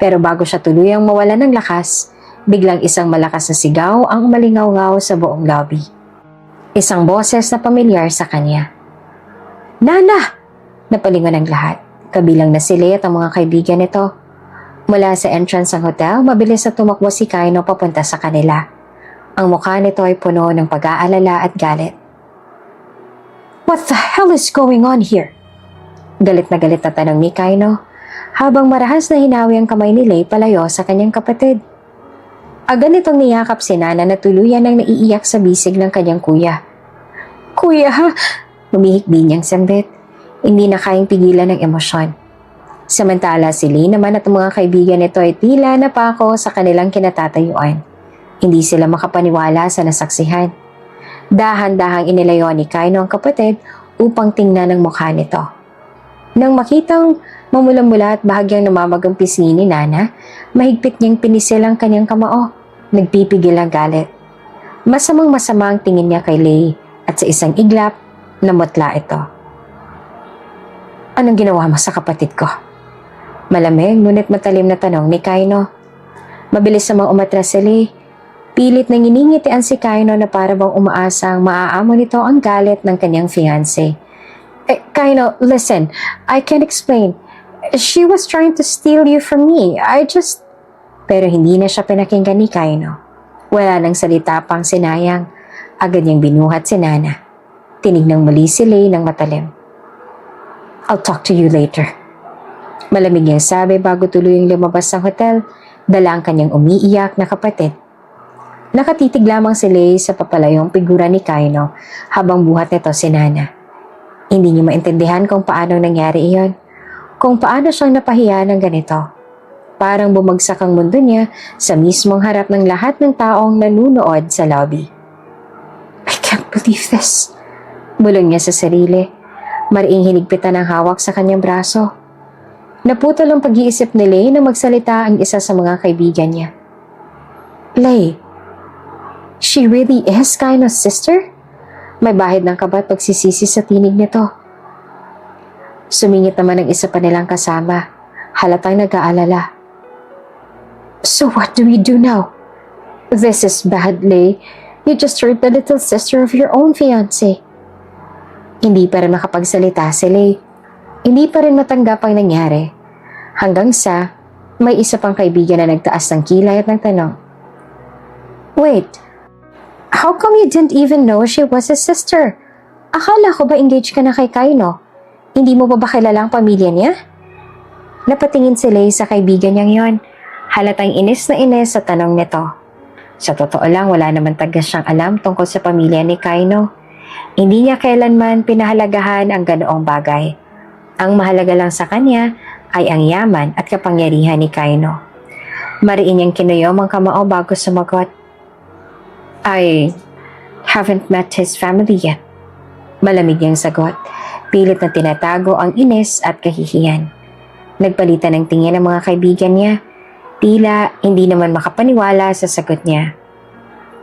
Pero bago siya tuluyang mawala ng lakas, biglang isang malakas na sigaw ang malingaw-ngaw sa buong lobby. Isang boses na pamilyar sa kanya. Nana! Napalingon ang lahat, kabilang na si Lay at ang mga kaibigan nito. Mula sa entrance ng hotel, mabilis na tumakbo si Kaino papunta sa kanila. Ang mukha nito ay puno ng pag-aalala at galit. What the hell is going on here? Galit na tanong ni Kaino, habang marahas na hinawi ang kamay ni Lay palayo sa kanyang kapatid. Agad nitong niyakap si Nana na tuluyan ng naiiyak sa bisig ng kanyang kuya. Kuya! Humihikbi niyang sambit. Hindi na kayang pigilan ng emosyon. Samantala si Lay naman at mga kaibigan nito ay tila napako sa kanilang kinatatayuan. Hindi sila makapaniwala sa nasaksihan. Dahan-dahang inilayo ni Kaino ang kapatid upang tingnan ang mukha nito. Nang makitang mamula-mula at bahagyang namamagang pisngi ni Nana, mahigpit niyang pinisil ang kanyang kamao. Nagpipigil ang galit. Masamang-masama ang tingin niya kay Lay at sa isang iglap, namutla ito. Anong ginawa mo sa kapatid ko? Malamig ngunit matalim na tanong ni Kaino. Mabilis namang umatras si Lay. Pilit nang iningitian si Kaino na para bang umaasang maaamo nito ang galit ng kanyang fiancé. Kaino, listen, I can't explain. She was trying to steal you from me. Pero hindi na siya pinakinggan ni Kaino. Wala nang salita pang sinayang. Agad niyang binuhat si Nana. Tinignang muli si Lay ng matalim. I'll talk to you later. Malamig niyang sabi bago tuluyang lumabas ng hotel, dala ang kanyang umiiyak na kapatid. Nakatitig lamang si Lei sa papalayong figura ni Kaino habang buhat nito si Nana. Hindi niya maintindihan kung paano nangyari iyon, kung paano siyang napahiya ng ganito. Parang bumagsak ang mundo niya sa mismong harap ng lahat ng taong nanunood sa lobby. I can't believe this. Bulong niya sa sarili. Mariing hinigpitan ang hawak sa kanyang braso. Naputol ang pag-iisip ni Lei na magsalita ang isa sa mga kaibigan niya. Lei, she really is Kaino's sister? May bahid ng kaba at pagsisisi sa tinig nito. Sumingit naman ang isa pa nilang kasama. Halatang nag-aalala. So what do we do now? This is bad, Lei. You just hurt the little sister of your own fiancé. Hindi pa rin makapagsalita si Lei. Hindi pa rin matanggap ang nangyari. Hanggang sa may isa pang kaibigan na nagtaas ng kilay at nagtanong. Wait, how come you didn't even know she was his sister? Akala ko ba engaged ka na kay Kaino? Hindi mo ba kilala ang pamilya niya? Napatingin si Lei sa kaibigan niyang yon. Halatang inis na inis sa tanong nito. Sa totoo lang, wala naman tagas siyang alam tungkol sa pamilya ni Kaino. Hindi niya kailanman pinahalagahan ang ganoong bagay. Ang mahalaga lang sa kanya ay ang yaman at kapangyarihan ni Kaino. Mariin niyang kinuyom ang kamao bago sumagot. I haven't met his family yet. Malamig niyang sagot, pilit na tinatago ang inis at kahihiyan. Nagpalitan ng tingin ng mga kaibigan niya, tila hindi naman makapaniwala sa sagot niya.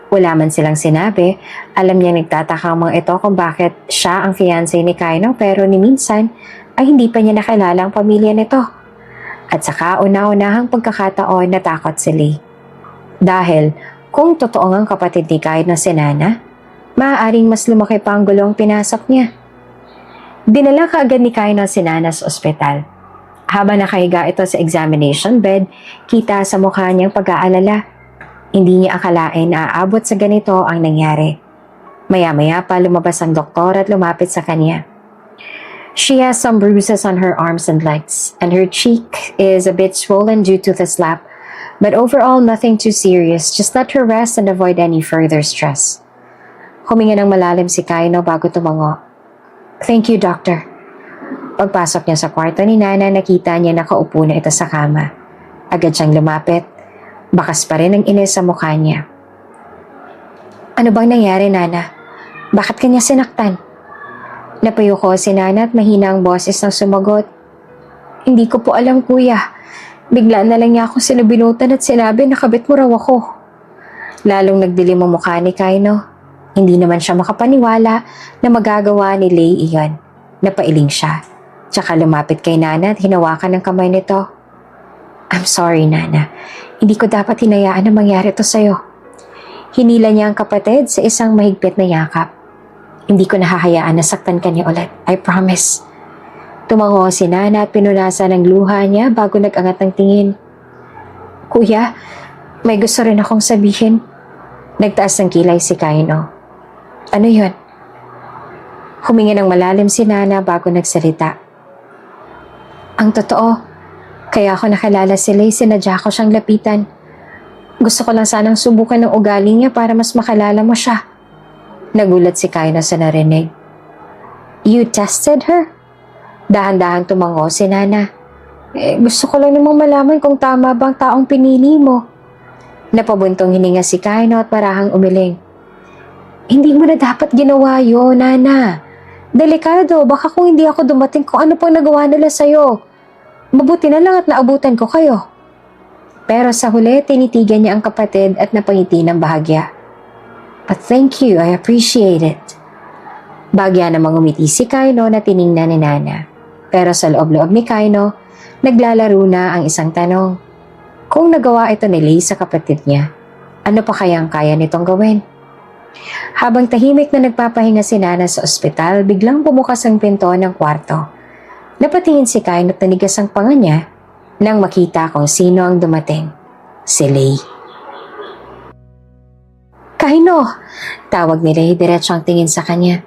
Wala man silang sinabi, alam niya nagtataka ang mga ito kung bakit siya ang fiancé ni Kaino pero ni minsan ay hindi pa niya nakilala ang pamilya nito. At saka una-unahang pagkakataon natakot si Lei. Dahil kung totoo ang kapatid ni Kaino si Nana, maaaring mas lumaki pa ang gulong pinasok niya. Dinala kaagad ni Kaino si Nana sa ospital. Habang nakahiga ito sa examination bed, kita sa mukha niyang pag-aalala. Hindi niya akalain na aabot sa ganito ang nangyari. Maya-maya pa lumabas ang doktor at lumapit sa kanya. She has some bruises on her arms and legs, and her cheek is a bit swollen due to the slap, but overall nothing too serious. Just let her rest and avoid any further stress. Huminga ng malalim si Kaino bago tumango. Thank you, doctor. Pagpasok niya sa kwarto ni Nana, nakita niya nakaupo na ito sa kama. Agad siyang lumapit. Bakas pa rin ang inis sa mukha niya. Ano bang nangyari, Nana? Bakit kanya sinaktan? Napayuko si Nana at mahina ang boses ng sumagot. Hindi ko po alam, kuya. Bigla na lang niya ako sinabinutan at sinabi na kabit mo raw ako. Lalong nagdilim ang mukha ni Kaino. Hindi naman siya makapaniwala na magagawa ni Lei iyon. Napailing siya. Tsaka lumapit kay Nana at hinawakan ng kamay nito. I'm sorry, Nana. Hindi ko dapat hinayaan na mangyari to sa'yo. Hinila niya ang kapatid sa isang mahigpit na yakap. Hindi ko nahahayaan na saktan ka niya ulit. I promise. Tumango si Nana at pinunasan ng luha niya bago nag-angat ng tingin. Kuya, may gusto rin akong sabihin. Nagtaas ng kilay si Kaino. Ano yun? Huminga ng malalim si Nana bago nagsalita. Ang totoo, kaya ako nakilala si Lei, sinadya ko siyang lapitan. Gusto ko lang sanang subukan ng ugali niya para mas makalala mo siya. Nagulat si Kaino sa narinig. You tested her? Dahan-dahan tumango si Nana. Gusto ko lang namang malaman kung tama bang taong pinili mo. Napabuntong hininga si Kaino at parahang umiling. Hindi mo na dapat ginawa yun, Nana. Delikado, baka kung hindi ako dumating kung ano pang nagawa nila sa'yo. Mabuti na lang at naabutan ko kayo. Pero sa huli, tinitigan niya ang kapatid at napangiti ng bahagya. But thank you, I appreciate it. Bahagya namang umiti si Kaino na tiningnan ni Nana. Pero sa loob-loob ni Kaino, naglalaro na ang isang tanong. Kung nagawa ito ni Lei sa kapatid niya, ano pa kayang kaya nitong gawin? Habang tahimik na nagpapahinga si Nana sa ospital, biglang bumukas ang pinto ng kwarto. Napatingin si Kaino at nanigas ang panga niya nang makita kung sino ang dumating. Si Lei. Kaino! Tawag ni Lei, diretso ang tingin sa kanya.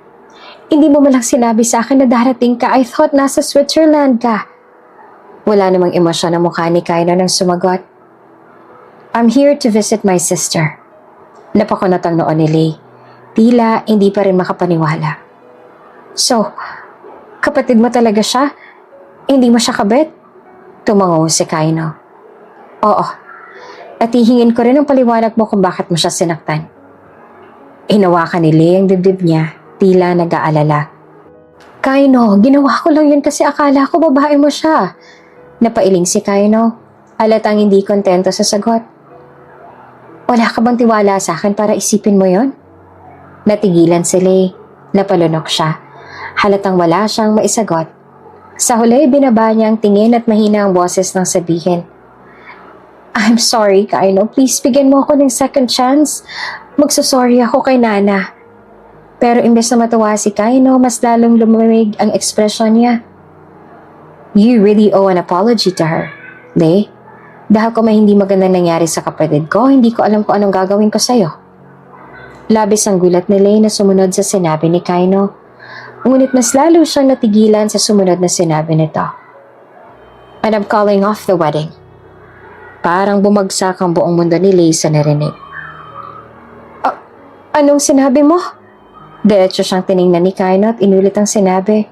Hindi mo malang sinabi sa akin na darating ka. I thought nasa Switzerland ka. Wala namang emosyon ang mukha ni Kaino nang sumagot. I'm here to visit my sister. Napakunot ang noon ni Lay. Tila hindi pa rin makapaniwala. So, kapatid mo talaga siya? Hindi mo siya kabit? Tumango si Kaino. Oo. At hihingin ko rin ang paliwanag mo kung bakit mo siya sinaktan. Hinawakan ni Lay ang dibdib niya, tila nag-aalala. Kaino, ginawa ko lang yun kasi akala ko babae mo siya. Napailing si Kaino. Halatang hindi kontento sa sagot. Wala ka bang tiwala sa akin para isipin mo yon? Natigilan si Lay. Napalunok siya. Halatang wala siyang maisagot. Sa huli, binaba niya ang tingin at mahina ang boses nang sabihin. I'm sorry, Kaino. Please, bigyan mo ako ng second chance. Magsasorry ako kay Nana. Pero imbes na matuwa si Kaino, mas lalong lumamig ang ekspresyon niya. You really owe an apology to her, Lay. Dahil kung may hindi magandang nangyari sa kapatid ko, hindi ko alam kung anong gagawin ko sa'yo. Labis ang gulat ni Lay na sumunod sa sinabi ni Kaino. Ngunit mas lalo siyang natigilan sa sumunod na sinabi nito. And I'm calling off the wedding. Parang bumagsak ang buong mundo ni Lay sa narinig. Anong sinabi mo? Diretso siyang tiningnan ni Kaino at inulit ang sinabi.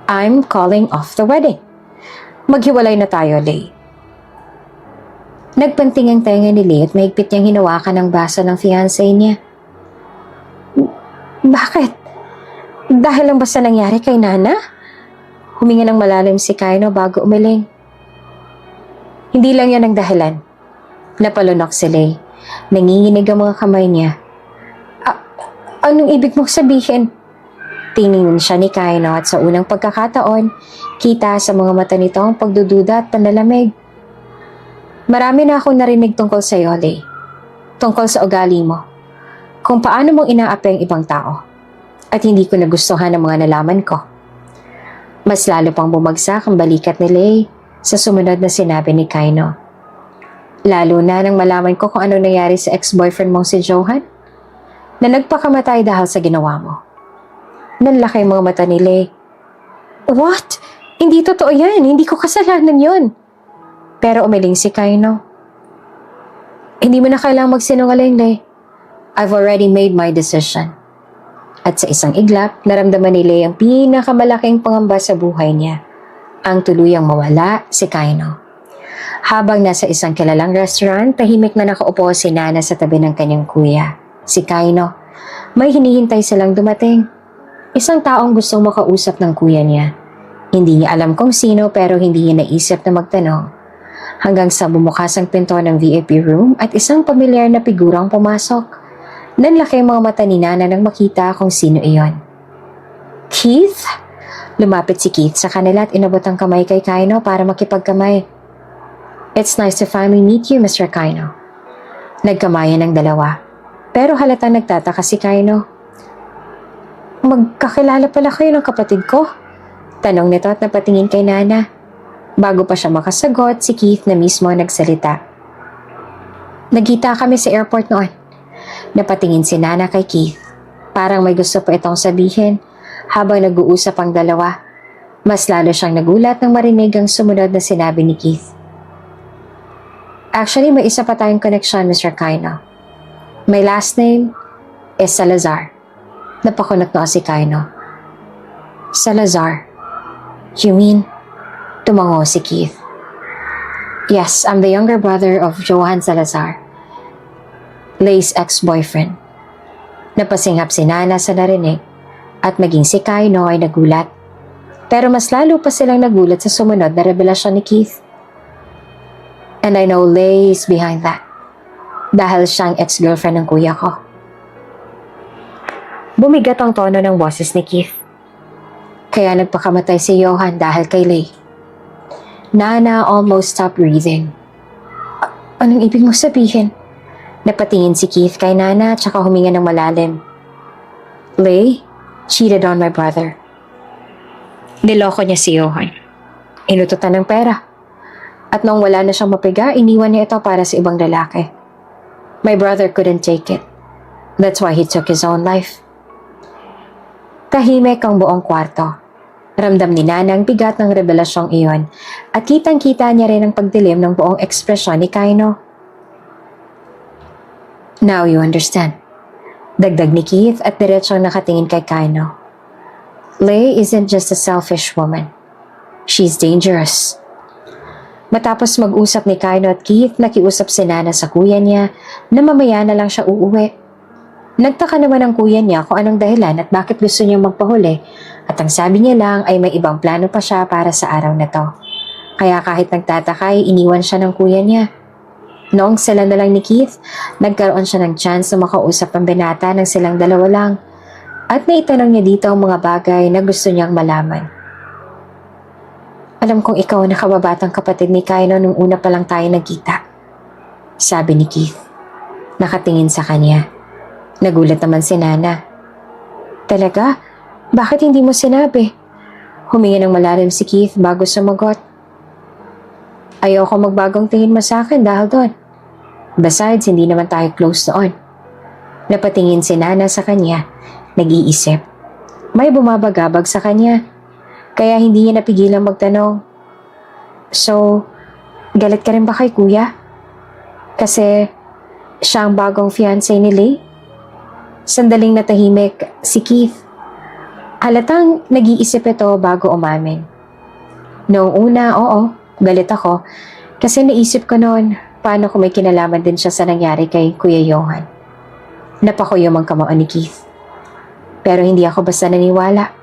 I'm calling off the wedding. Maghiwalay na tayo, Lay. Nagpanting ang tenga ni Lay at mahigpit niyang hinawakan ang baso ng fiancé niya. Bakit? Dahil lang ba sa nangyari kay Nana? Huminga ng malalim si Kaino bago umiling. Hindi lang yan ang dahilan. Napalunok si Lay. Nanginginig ang mga kamay niya. Anong ibig mong sabihin? Tingin siya ni Kaino at sa unang pagkakataon, kita sa mga mata nito ang pagdududa at panlalamig. Marami na akong narinig tungkol sa iyo, Lay. Tungkol sa ugali mo. Kung paano mong inaapi ang ibang tao. At hindi ko nagustuhan ang mga nalaman ko. Mas lalo pang bumagsak ang balikat ni Lay sa sumunod na sinabi ni Kaino. Lalo na nang malaman ko kung ano nangyari sa ex-boyfriend mong si Johan, na nagpakamatay dahil sa ginawa mo. Nanlaki ang mga mata ni Lay. What? Hindi totoo yan. Hindi ko kasalanan yun. Pero umiling si Kaino. Hindi mo na kailangang magsinungaling, Lay. I've already made my decision. At sa isang iglap, naramdaman ni Lay ang pinakamalaking pangamba sa buhay niya. Ang tuluyang mawala si Kaino. Habang nasa isang kilalang restaurant, tahimik na nakaupo si Nana sa tabi ng kanyang kuya, si Kaino. May hinihintay silang dumating. Isang taong gustong makausap ng kuya niya. Hindi niya alam kung sino pero hindi niya naisip na magtanong. Hanggang sa bumukas ang pinto ng VIP room at isang pamilyar na figurang pumasok. Nanlaki ang mga mata ni Nana nang makita kung sino iyon. Keith? Lumapit si Keith sa kanila at inabot ang kamay kay Kaino para makipagkamay. It's nice to finally meet you, Mr. Kaino. Nagkamayan ang dalawa. Pero halatang nagtataka si Kaino. Magkakilala pala kayo ng kapatid ko? Tanong nito at napatingin kay Nana. Bago pa siya makasagot, si Keith na mismo nagsalita. Nagkita kami sa airport noon. Napatingin si Nana kay Keith. Parang may gusto pa itong sabihin habang nag-uusap ang dalawa. Mas lalo siyang nagulat nang marinig ang sumunod na sinabi ni Keith. Actually, may isa pa tayong connection, Mr. Kaino. My last name is Salazar. Napakunot na si Kaino. Salazar? You mean? Tumango si Keith. Yes, I'm the younger brother of Johan Salazar, Lay's ex-boyfriend. Napasinghap si Nana sa narinig at maging si Kaino ay nagulat. Pero mas lalo pa silang nagulat sa sumunod na revelasyon ni Keith. And I know Lay is behind that. Dahil siyang ex-girlfriend ng kuya ko. Bumigat ang tono ng boses ni Keith. Kaya nagpakamatay si Johan dahil kay Lay. Nana almost stopped breathing. Anong ibig mo sabihin? Napatingin si Keith kay Nana at saka huminga ng malalim. Lay cheated on my brother. Niloko niya si Johan. Inututan ng pera. At nung wala na siyang mapiga, iniwan niya ito para sa ibang lalaki. My brother couldn't take it. That's why he took his own life. Tahimik ang buong kwarto. Ramdam ni Nana ang bigat ng revelasyong iyon at kitang-kita niya rin ang pagdilim ng buong ekspresyon ni Kaino. Now you understand. Dagdag ni Keith at diretsong nakatingin kay Kaino. Lei isn't just a selfish woman. She's dangerous. Matapos mag-usap ni Kaino at Keith, nakiusap si Nana sa kuya niya na mamaya na lang siya uuwi. Nagtaka naman ang kuya niya kung anong dahilan at bakit gusto niyang magpahuli at ang sabi niya lang ay may ibang plano pa siya para sa araw na to. Kaya kahit nagtataka ay iniwan siya ng kuya niya. Noong sila na lang ni Keith, nagkaroon siya ng chance na makausap ang binata ng silang dalawa lang at naitanong niya dito ang mga bagay na gusto niyang malaman. Alam kong ikaw ang nakababatang kapatid ni Kaino nung una pa lang tayo nagkita. Sabi ni Keith. Nakatingin sa kanya. Nagulat naman si Nana. Talaga? Bakit hindi mo sinabi? Humingi ng malalim si Keith bago sumagot. Ayoko magbagong tingin mo sa akin dahil doon. Besides, hindi naman tayo close noon. Napatingin si Nana sa kanya, nag-iisip. May bumabagabag sa kanya, kaya hindi niya napigilang magtanong. So, galit ka rin ba kay kuya? Kasi siya ang bagong fiancé ni Lei? Sandaling natahimik si Keith. Halatang nag-iisip ito bago umamin. Noong una, oo, galit ako. Kasi naisip ko noon, paano kung may kinalaman din siya sa nangyari kay Kuya Johan. Napakuyom ang kamao ni Keith. Pero hindi ako basta naniwala.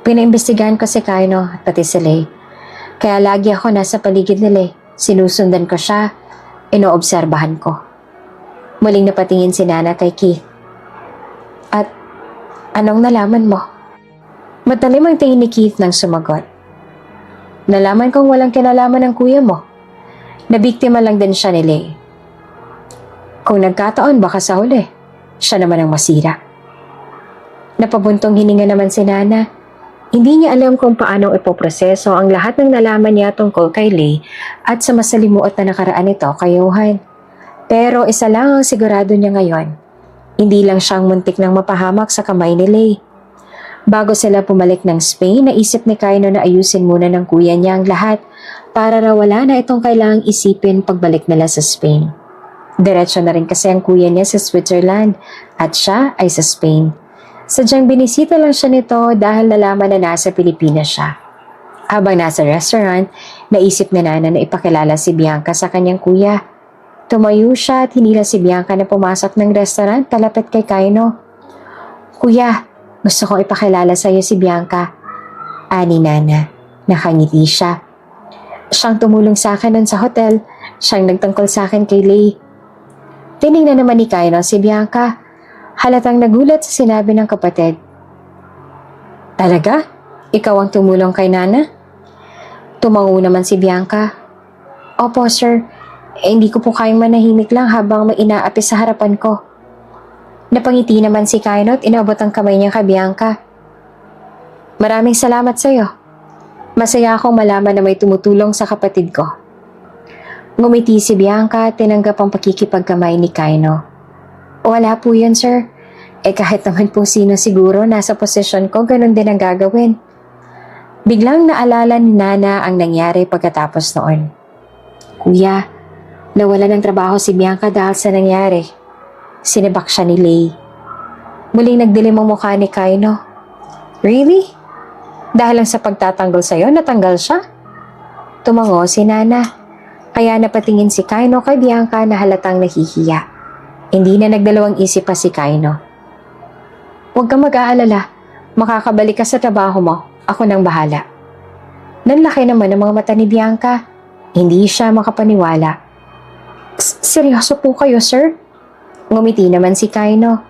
Pinaimbestigahan ko si Kaino at pati si Lei. Kaya lagi ako nasa paligid ni Lei. Sinusundan ko siya, inoobserbahan ko. Muling napatingin si Nana kay Keith. At anong nalaman mo? Matalim ang tingin ni Keith nang sumagot. Nalaman kong walang kinalaman ng kuya mo. Nabiktima lang din siya ni Lei. Kung nagkataon baka sa huli, siya naman ang masira. Napabuntong hininga naman si Nana. Hindi niya alam kung paano ipoproseso ang lahat ng nalaman niya tungkol kay Lei at sa masalimuot na nakaraan nito kay Johan. Pero isa lang ang sigurado niya ngayon. Hindi lang siyang muntik nang mapahamak sa kamay ni Lei. Bago sila pumalik ng Spain, naisip ni Kaino na ayusin muna ng kuya niya ang lahat para raw wala na itong kailangang isipin pagbalik nila sa Spain. Diretso na rin kasi ang kuya niya sa Switzerland at siya ay sa Spain. Sadyang binisita lang siya nito dahil nalaman na nasa Pilipinas siya. Habang nasa restaurant, naisip ni Nana na ipakilala si Bianca sa kanyang kuya. Tumayo siya at hinila si Bianca na pumasok ng restaurant kalapit kay Kaino. Kuya, gusto kong ipakilala sa iyo si Bianca. Ani Nana, nakangiti siya. Siyang tumulong sa akin nun sa hotel, siyang nagtungkol sa akin kay Lei. Tiningnan naman ni Kaino si Bianca. Halatang nagulat sa sinabi ng kapatid. Talaga? Ikaw ang tumulong kay Nana? Tumango naman si Bianca. Opo sir, hindi ko po kayang manahimik lang habang may inaapi sa harapan ko. Napangiti naman si Kaino at inabot ang kamay niya kay Bianca. Maraming salamat sa iyo. Masaya akong malaman na may tumutulong sa kapatid ko. Ngumiti si Bianca at tinanggap ang pakikipagkamay ni Kaino. Wala po yun, sir. Kahit naman po sino siguro nasa posisyon ko, ganun din ang gagawin. Biglang naalala ni Nana ang nangyari pagkatapos noon. Kuya, nawala ng trabaho si Bianca dahil sa nangyari. Sinibak siya ni Lei. Muling nagdilim ang mukha ni Kaino. Really? Dahil lang sa pagtatanggol sa'yo, natanggal siya? Tumango si Nana. Kaya napatingin si Kaino kay Bianca na halatang nahihiya. Hindi na nagdalawang isip pa si Kaino. Huwag kang mag-aalala. Makakabalik ka sa trabaho mo. Ako nang bahala. Nanlaki naman ang mga mata ni Bianca. Hindi siya makapaniwala. Seryoso po kayo, sir? Ngumiti naman si Kaino.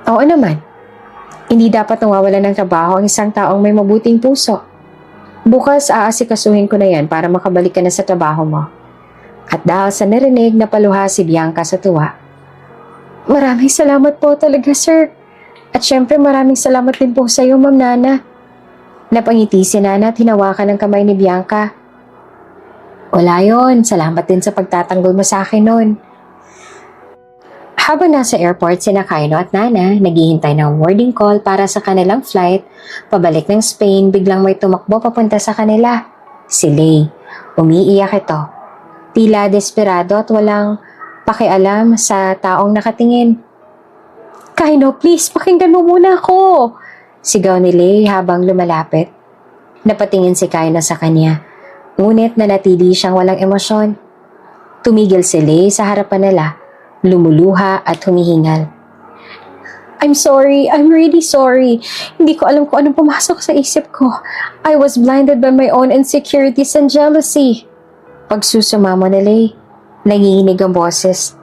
Oo naman. Hindi dapat nawawalan ng trabaho ang isang taong may mabuting puso. Bukas aasikasuhin ko na yan para makabalik ka na sa trabaho mo. At dahil sa narinig na paluha si Bianca sa tuwa. Maraming salamat po talaga, sir. At syempre maraming salamat din po sa iyo, Ma'am Nana. Napangiti si Nana at hinawakan ang kamay ni Bianca. Wala yon, salamat din sa pagtatanggol mo sa akin noon. Habang nasa airport sina Kaino at Nana, naghihintay ng boarding call para sa kanilang flight, pabalik ng Spain, biglang may tumakbo papunta sa kanila. Si Lay. Umiiyak ito. Tila desperado at walang pakialam sa taong nakatingin. Kaino, please, pakinggan mo muna ako! Sigaw ni Lay habang lumalapit. Napatingin si Kaino sa kanya, ngunit nanatili siyang walang emosyon. Tumigil si Lay sa harapan nila, lumuluha at humihingal. I'm sorry, I'm really sorry. Hindi ko alam kung anong pumasok sa isip ko. I was blinded by my own insecurities and jealousy. Pagsusumamo ni Lay, nanginginig ang boses.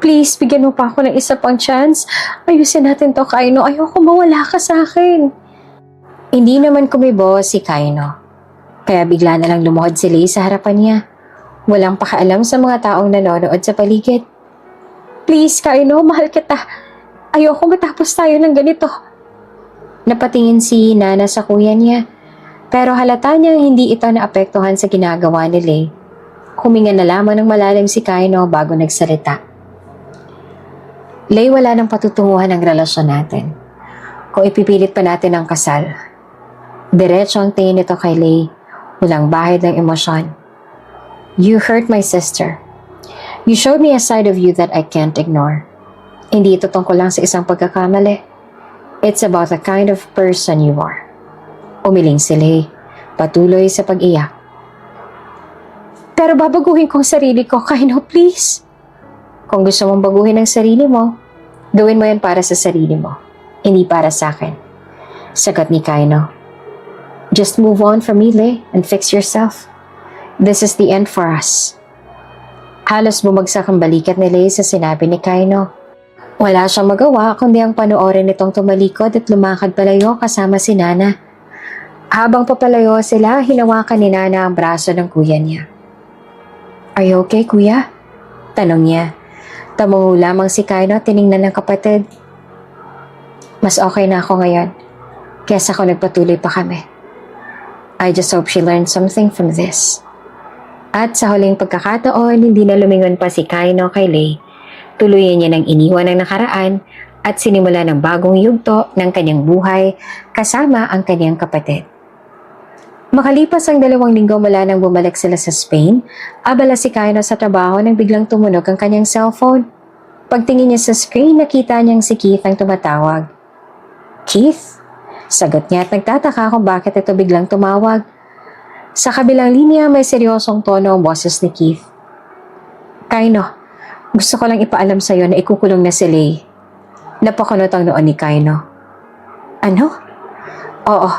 Please, bigyan mo pa ako ng isa pang chance. Ayusin natin to, Kaino. Ayoko mawala ka sa akin. Hindi naman kumibo si Kaino. Kaya bigla na lang lumuhod si Lay sa harapan niya. Walang pakialam sa mga taong nanonood sa paligid. Please, Kaino, mahal kita. Ayoko matapos tayo ng ganito. Napatingin si Nana sa kuya niya. Pero halata niyang hindi ito naapektuhan sa ginagawa ni Lay. Huminga na lamang ng malalim si Kaino bago nagsalita. Lay, wala nang patutunguhan ang relasyon natin. Kung ipipilit pa natin ang kasal, diretso ang tingin nito kay Lay. Walang bahid ng emosyon. You hurt my sister. You showed me a side of you that I can't ignore. Hindi ito tungkol lang sa isang pagkakamali. It's about the kind of person you are. Umiling si Lay, patuloy sa pag-iyak. Pero babaguhin ko ang sarili ko, Kaino, please. Kung gusto mong baguhin ang sarili mo, gawin mo yan para sa sarili mo, hindi para sa akin. Sagot ni Kaino. Just move on from me, Lay, and fix yourself. This is the end for us. Halos bumagsak ang balikat ni Lay sa sinabi ni Kaino. Wala siyang magawa kundi ang panoorin nitong tumalikod at lumakad palayo kasama si Nana. Habang papalayo sila, hinawakan ni Nana ang braso ng kuya niya. Are you okay, kuya? Tanong niya. Tamungo lamang si Kaino at tiningnan ng kapatid. Mas okay na ako ngayon, kesa kung nagpatuloy pa kami. I just hope she learned something from this. At sa huling pagkakataon, hindi na lumingon pa si Kaino kay Lay. Tuluyan niya ng iniwan ang nakaraan at sinimula ng bagong yugto ng kanyang buhay kasama ang kanyang kapatid. Makalipas ang 2 linggo mula nang bumalik sila sa Spain, abala si Kaino sa trabaho nang biglang tumunog ang kanyang cellphone. Pagtingin niya sa screen, nakita niyang si Keith ang tumatawag. Keith? Sagot niya at nagtataka kung bakit ito biglang tumawag. Sa kabilang linya, may seryosong tono ang boses ni Keith. Kaino, gusto ko lang ipaalam sa'yo na ikukulong na si Lay. Napakunot ang noon ni Kaino. Ano? Oo.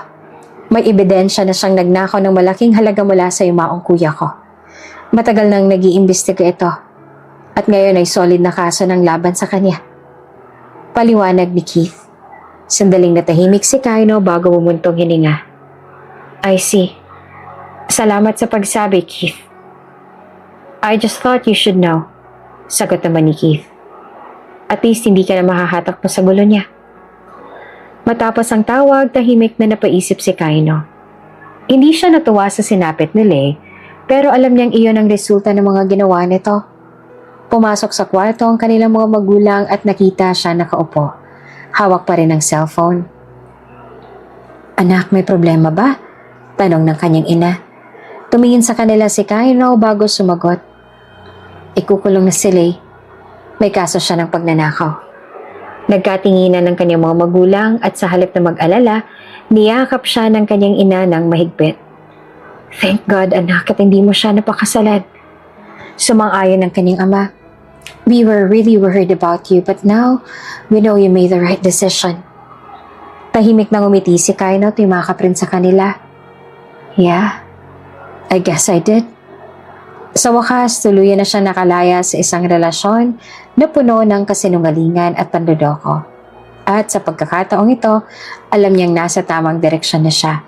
May ebidensya na siyang nagnakaw ng malaking halaga mula sa yumaong kuya ko. Matagal nang nag-iimbestiga ito. At ngayon ay solid na kaso ng laban sa kanya. Paliwanag ni Keith. Sandaling natahimik si Kaino bago bumuntong hininga. I see. Salamat sa pagsabi, Keith. I just thought you should know. Sagot naman ni Keith. At least hindi ka na mahahatak pa sa gulo niya. Matapos ang tawag, tahimik na napaisip si Kaino. Hindi siya natuwa sa sinapit ni Lay, pero alam niyang iyon ang resulta ng mga ginawa nito. Pumasok sa kwarto ang kanilang mga magulang at nakita siya nakaupo. Hawak pa rin ang cellphone. Anak, may problema ba? Tanong ng kanyang ina. Tumingin sa kanila si Kaino bago sumagot. Ikukulong na si Lay. May kaso siya ng pagnanakaw. Nagkatinginan ng kanyang mga magulang at sa halip na mag-alala, niyakap siya ng kanyang ina ng mahigpit. Thank God, anak, at hindi mo siya napakasalan. Sumang-ayon ng kanyang ama. We were really worried about you, but now we know you made the right decision. Tahimik nang umiti si Kaino at yumakap rin sa kanila. Yeah, I guess I did. Sa wakas, tuluyan na siya nakalaya sa isang relasyon na puno ng kasinungalingan at panloloko. At sa pagkakataong ito, alam niyang nasa tamang direksyon na siya,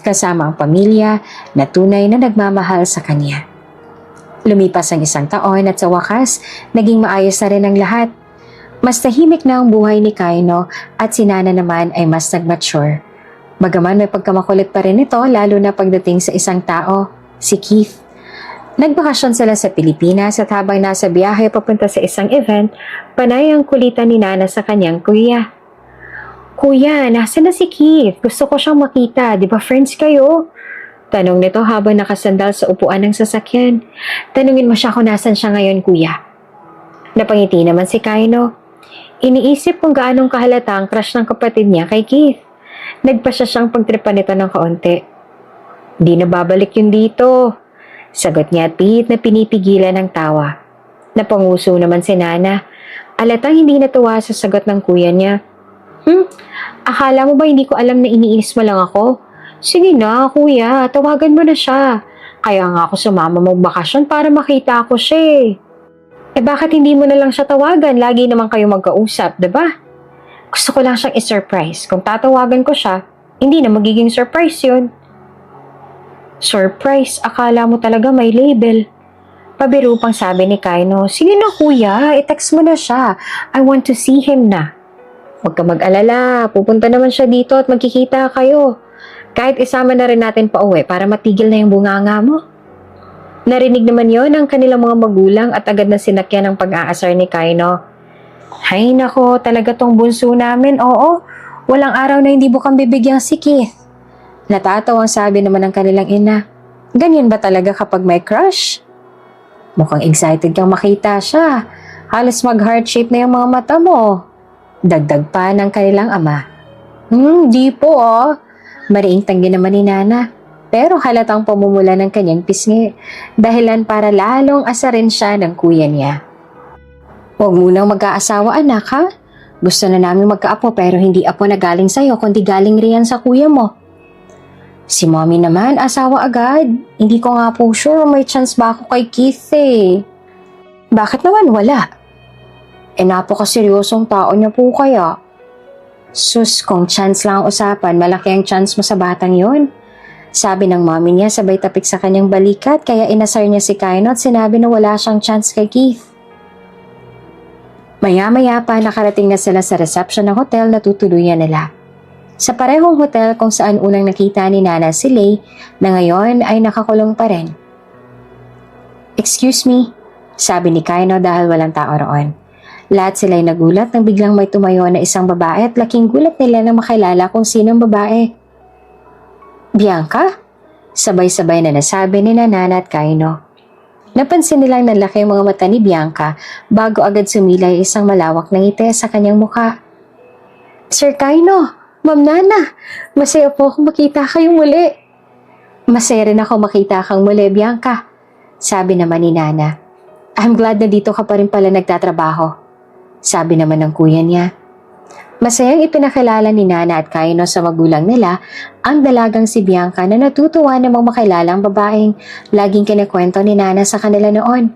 kasama ang pamilya na tunay na nagmamahal sa kanya. Lumipas ang 1 taon at sa wakas, naging maayos na rin ang lahat. Mas tahimik na ang buhay ni Kaino at si Nana naman ay mas nag-mature. Bagaman may pagkamakulit pa rin ito lalo na pagdating sa isang tao, si Keith. Nagbakasyon sila sa Pilipinas at habang nasa biyahe papunta sa isang event, panay ang kulitan ni Nana sa kanyang kuya. Kuya, nasa na si Keith? Gusto ko siyang makita. Di ba friends kayo? Tanong nito habang nakasandal sa upuan ng sasakyan. Tanungin mo siya kung nasan siya ngayon, kuya. Napangiti naman si Kaino. Iniisip kung gaanong kahalata ang crush ng kapatid niya kay Keith. Nagpasya siyang pagtripan nito ng kaunti. Di na babalik yun dito. Sagot niya at pihit na pinipigilan ng tawa. Napanguso naman si Nana. Alatang hindi natuwa sa sagot ng kuya niya. Akala mo ba hindi ko alam na iniinis mo lang ako? Sige na, kuya. Tawagan mo na siya. Kaya nga ako sumama magbakasyon para makita ako siya eh. Bakit hindi mo na lang siya tawagan? Lagi naman kayo magkausap, diba? Gusto ko lang siyang i-surprise. Kung tatawagan ko siya, hindi na magiging surprise yun. Surprise? Akala mo talaga may label. Pabiro pang sabi ni Kaino, sige na kuya, i-text mo na siya. I want to see him na. Huwag ka mag-alala, pupunta naman siya dito at magkikita kayo. Kahit isama na rin natin pa uwi para matigil na yung bunganga mo. Narinig naman yon ng kanilang mga magulang at agad na sinakyan ng pag-aasar ni Kaino. Hay nako, talaga tong bunso namin, oo. Walang araw na hindi bukang bibigyang si Keith. Natatawang sabi naman ng kanilang ina. Ganyan ba talaga kapag may crush? Mukhang excited kang makita siya. Halos mag-heart shape na yung mga mata mo. Dagdag pa ng kanilang ama. Di po oh. Mariing tanggi naman ni Nana. Pero halatang pamumula ng kanyang pisngi. Dahilan para lalong asarin siya ng kuya niya. Huwag munang mag-aasawa anak ha. Gusto na namin magkaapo pero hindi apo na galing sa'yo kundi galing riyan sa kuya mo. Si mommy naman, asawa agad. Hindi ko nga po sure may chance ba ako kay Keith eh. Bakit naman wala? Napakaseryosong tao niya po kaya. Sus, kung chance lang ang usapan, malaki ang chance mo sa batang yon. Sabi ng mommy niya sabay tapik sa kanyang balikat kaya inasar niya si Kaino at sinabi na wala siyang chance kay Keith. Maya-maya pa nakarating na sila sa reception ng hotel na tutuluyan nila. Sa parehong hotel kung saan unang nakita ni Nana si Lay na ngayon ay nakakulong pa rin. Excuse me, sabi ni Kaino dahil walang tao roon. Lahat sila'y nagulat nang biglang may tumayo na isang babae at laking gulat nila na makilala kung sinong babae. Bianca? Sabay-sabay na nasabi ni Nana at Kaino. Napansin nilang nanlaki ang mga mata ni Bianca bago agad sumilay isang malawak na ngiti sa kanyang mukha. Sir Kaino! Ma'am Nana, masaya po akong makita kayo muli. Masaya rin ako makita kang muli, Bianca. Sabi naman ni Nana. I'm glad na dito ka pa rin pala nagtatrabaho. Sabi naman ng kuya niya. Masayang ipinakilala ni Nana at Kaino sa magulang nila ang dalagang si Bianca na natutuwa namang makilala ang babaeng laging kinikwento ni Nana sa kanila noon.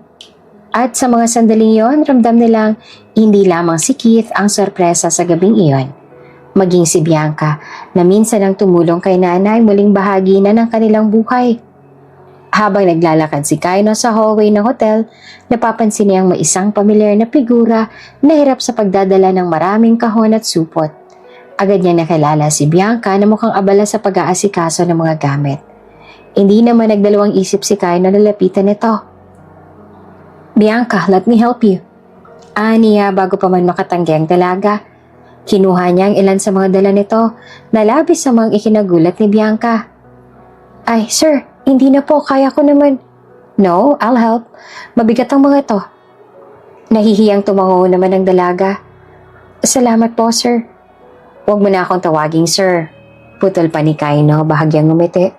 At sa mga sandaling iyon, ramdam nilang hindi lamang si Keith ang sorpresa sa gabing iyon. Maging si Bianca na minsan ang tumulong kay Nana ay muling bahagi na ng kanilang buhay. Habang naglalakad si Kaino sa hallway ng hotel, napapansin niyang may isang pamilyar na figura na hirap sa pagdadala ng maraming kahon at supot. Agad niya nakilala si Bianca na mukhang abala sa pag-aasikaso ng mga gamit. Hindi naman nagdalawang isip si Kaino na lapitan nito. Bianca, let me help you. Niya bago pa man makatanggi ang dalaga. Kinuha niya ang ilan sa mga dala nito na labis sa mga ikinagulat ni Bianca. Ay, sir, hindi na po, kaya ko naman. No, I'll help. Mabigat ang mga to. Nahihiyang tumango naman ang dalaga. Salamat po, sir. Huwag mo na akong tawaging sir. Putol pa ni Kaino, bahagyang ngumiti.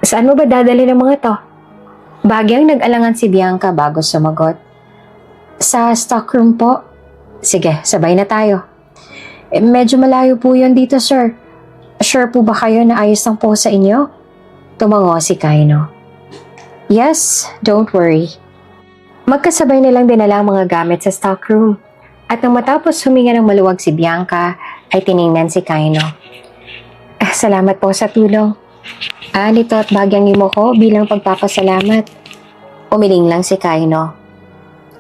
Saan mo ba dadali ng mga to? Bahagyang nag-alangan si Bianca bago sumagot. Sa stockroom po. Sige, sabay na tayo. Medyo malayo po yun dito, sir. Sure po ba kayo na ayos lang po sa inyo? Tumango si Kaino. Yes, don't worry. Magkasabay nilang dinala ang mga gamit sa stockroom. At nang matapos huminga ng maluwag si Bianca, ay tiningnan si Kaino. Salamat po sa tulong. Nito at bagyang imo ko bilang pagpapasalamat. Umiling lang si Kaino.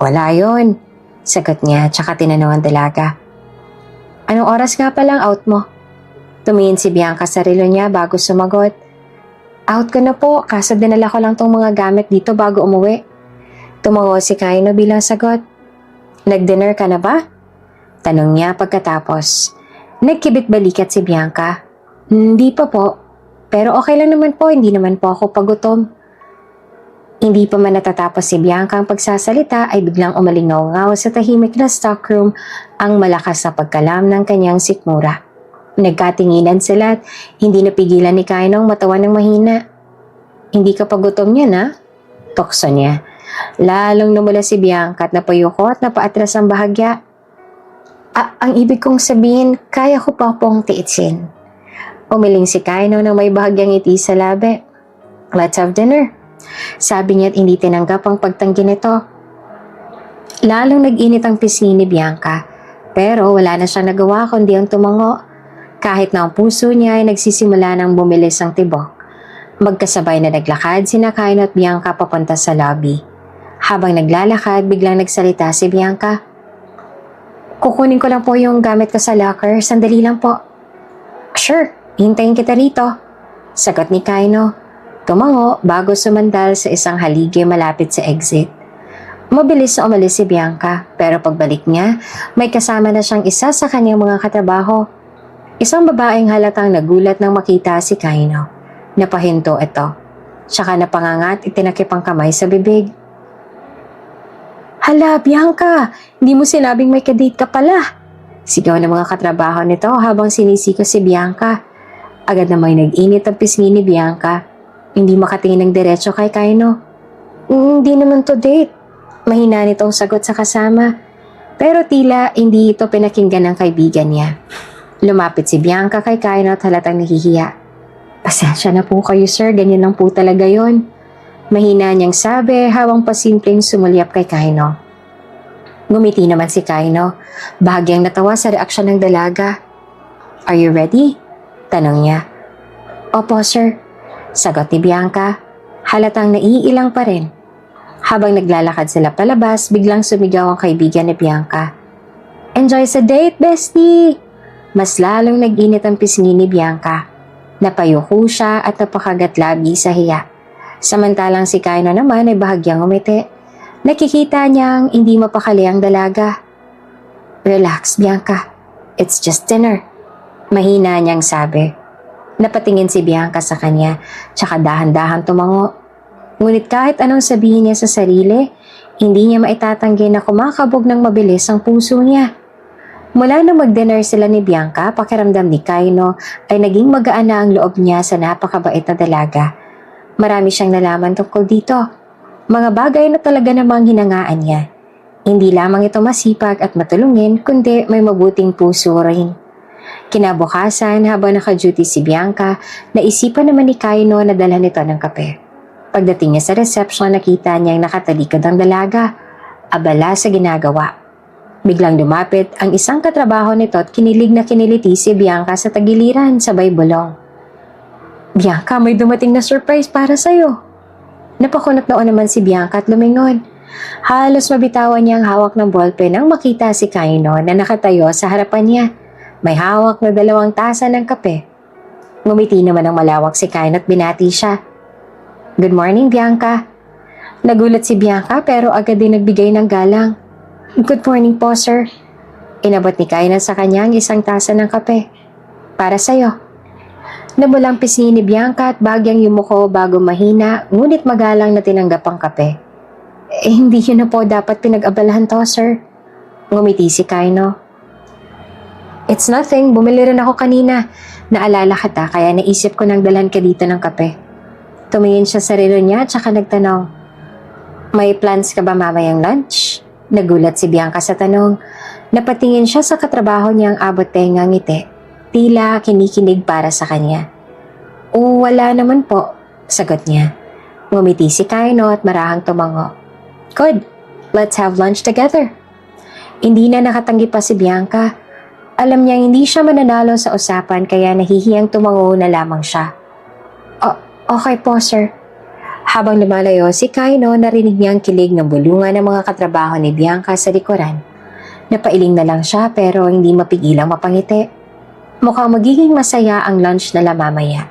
Wala yun, sagot niya tsaka tinanong ang dalaga. Anong oras nga palang out mo? Tumingin si Bianca sa relo niya bago sumagot. Out ko na po, kaso dinala ko lang tong mga gamit dito bago umuwi. Tumango si Kaino bilang sagot. Nag-dinner ka na ba? Tanong niya pagkatapos. Nagkibit balikat si Bianca. Hindi pa po. Pero okay lang naman po, hindi naman po ako pagutom. Hindi pa man natatapos si Bianca ang pagsasalita ay biglang umalingaw-ngaw sa tahimik na stockroom ang malakas na pagkalam ng kanyang sikmura. Nagkatinginan sila at hindi napigilan ni Kainong matawan ng mahina. Hindi ka pagutom niya na? Tukso niya. Lalong namula si Bianca at napayuko at napaatras ang bahagya. Ang ibig kong sabihin, kaya ko pa pong tiitsin. Umiling si Kaino na may bahagyang ngiti sa labi. Let's have dinner. Sabi niya at hindi tinanggap ang pagtanggi nito. Lalong nag-init ang pisngi ni Bianca, pero wala na siya nagawa kundi ang tumango. Kahit na ang puso niya ay nagsisimula ng bumilis ang tibok. Magkasabay na naglakad sina Kaino at Bianca papunta sa lobby. Habang naglalakad, biglang nagsalita si Bianca. Kukunin ko lang po yung gamit ko sa locker. Sandali lang po. Sure, hintayin kita rito. Sagot ni Kaino. Tumango bago sumandal sa isang haligi malapit sa exit. Mabilis na umalis si Bianca, pero pagbalik niya, may kasama na siyang isa sa kanyang mga katrabaho. Isang babaeng halatang nagulat nang makita si Kaino. Napahinto ito. Tsaka napangangat itinakip ang kamay sa bibig. Hala, Bianca! Hindi mo sinabing may kadate ka pala! Sigaw ng mga katrabaho nito habang sinisiko si Bianca. Agad na may nag-init ang pisngi ni Bianca. Hindi makatingin ng diretso kay Kaino. Hindi naman to date. Mahina nitong sagot sa kasama. Pero tila hindi ito pinakinggan ng kaibigan niya. Lumapit si Bianca kay Kaino at halatang nahihiya. Pasensya na po kayo sir, ganyan lang po talaga yon. Mahina niyang sabi habang pasimpleng sumulyap kay Kaino. Ngumiti naman si Kaino, bahagyang natawa sa reaksyon ng dalaga. Are you ready? Tanong niya. Opo sir, sagot ni Bianca. Halatang naiilang pa rin. Habang naglalakad sila palabas, biglang sumigaw ang kaibigan ni Bianca. Enjoy sa date, bestie! Mas lalong nag-init ang pisngi ni Bianca. Napayuko siya at napakagatlabi sa hiya. Samantalang si Kaino naman ay bahagyang umiti. Nakikita niyang hindi mapakali ang dalaga. Relax, Bianca. It's just dinner. Mahina niyang sabi. Napatingin si Bianca sa kanya, tsaka dahan-dahan tumango. Ngunit kahit anong sabihin niya sa sarili, hindi niya maitatanggi na kumakabog ng mabilis ang puso niya. Mula nang mag-dinner sila ni Bianca, pakiramdam ni Kaino ay naging magaan na ang loob niya sa napakabait na dalaga. Marami siyang nalaman tungkol dito. Mga bagay na talaga namang hinangaan niya. Hindi lamang ito masipag at matulungin, kundi may mabuting puso rin. Kinabukasan, habang naka-duty si Bianca, naisipan naman ni Kaino na dalhan nito ng kape. Pagdating niya sa reception, nakita niyang nakatalikod ang dalaga, abala sa ginagawa. Biglang lumapit ang isang katrabaho nito at kinilig na kiniliti si Bianca sa tagiliran, sabay bulong. Bianca, may dumating na surprise para sa'yo. Napakunot noon naman si Bianca at lumingon. Halos mabitawan niya ang hawak ng ballpen nang makita si Kaino na nakatayo sa harapan niya. May hawak na 2 tasa ng kape. Ngumiti naman ang malawak si Kaino at binati siya. Good morning, Bianca. Nagulat si Bianca pero agad din nagbigay ng galang. Good morning po, sir. Inabot ni Kaino sa kanya ang 1 tasa ng kape. Para sa'yo. Namulang pisngi ni Bianca at bagyang yumuko bago mahina, ngunit magalang na tinanggap ang kape. Hindi yun na po dapat pinag-abalahan to, sir. Ngumiti si Kaino. It's nothing, bumili rin ako kanina. Naalala kita kaya naisip ko nang dalhan ka dito ng kape. Tumingin siya sa relo niya at saka nagtanong, may plans ka ba mamayang lunch? Nagulat si Bianca sa tanong. Napatingin siya sa katrabaho niyang abot tengang ngiti. Tila kinikinig para sa kanya. Wala naman po, sagot niya. Ngumiti si Kaino at marahang tumango. Good, let's have lunch together. Hindi na nakatanggi pa si Bianca. Alam niyang hindi siya mananalo sa usapan kaya nahihiyang tumango na lamang siya. Okay po, sir. Habang lumalayo si Kaino, narinig niya ang kilig ng bulungan ng mga katrabaho ni Bianca sa likuran. Napailing na lang siya pero hindi mapigilang mapangiti. Mukhang magiging masaya ang lunch nila mamaya.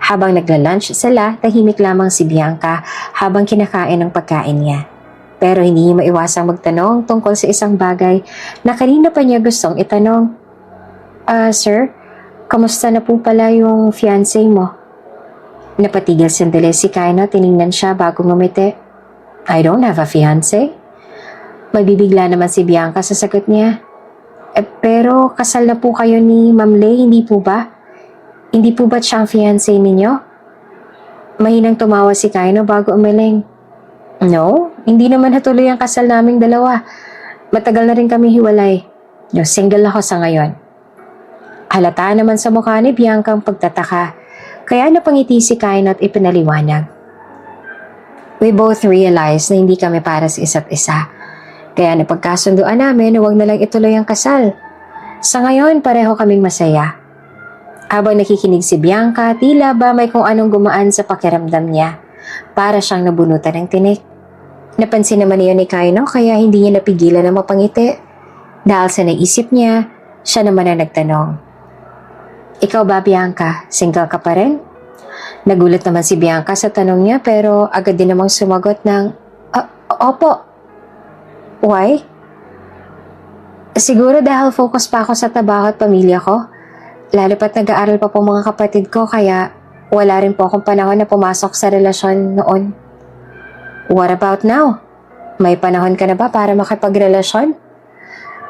Habang nagla-lunch sila, tahimik lamang si Bianca habang kinakain ang pagkain niya. Pero hindi niya maiwasang magtanong tungkol sa isang bagay na kanina pa niya gustong itanong. Sir, kamusta na po pala yung fiancé mo? Napatigil sandali si Kaino, tiningnan siya bago ngumiti. I don't have a fiancé. Magbibigla naman si Bianca sa sagot niya. Pero kasal na po kayo ni Ma'am Lay, hindi po ba? Hindi po ba't siya ang fiancé ninyo? Mahinang tumawa si Kaino bago umiling. No, hindi naman natuloy ang kasal naming dalawa. Matagal na rin kami hiwalay. Single ako sa ngayon. Halata naman sa mukha ni Bianca ang pagtataka, kaya napangiti si Kaino at ipinaliwanag. We both realized na hindi kami para sa isa't isa. Kaya napagkasunduan namin na huwag na lang ituloy ang kasal. Sa ngayon, pareho kaming masaya. Habang nakikinig si Bianca, tila ba may kung anong gumaan sa pakiramdam niya. Para siyang nabunutan ng tinik. Napansin naman niya ni Kaino kaya hindi niya napigilan na mapangiti. Dahil sa naisip niya, siya naman ang nagtanong. Ikaw ba, Bianca? Single ka pa rin? Nagulat naman si Bianca sa tanong niya pero agad din namang sumagot ng, Opo. Why? Siguro dahil focus pa ako sa trabaho at pamilya ko. Lalo pat nag-aaral pa po mga kapatid ko kaya wala rin po akong panahon na pumasok sa relasyon noon. What about now? May panahon ka na ba para makipagrelasyon?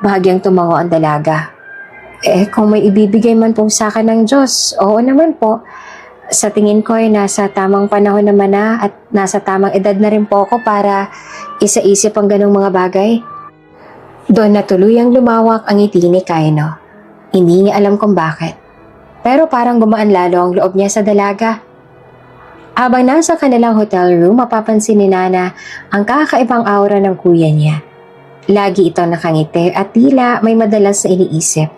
Bahagyang tumango ang dalaga. Kung may ibibigay man po sa akin ng Diyos, oo naman po. Sa tingin ko ay nasa tamang panahon naman na at nasa tamang edad na rin po ako para isa-isip ang ganong mga bagay. Doon na tuluyang lumawak ang ngiti ni Kaino. Hindi niya alam kung bakit. Pero parang gumaan lalo ang loob niya sa dalaga. Habang nasa kanilang hotel room, mapapansin ni Nana ang kakaibang aura ng kuya niya. Lagi itong nakangiti at tila may madalas na iniisip.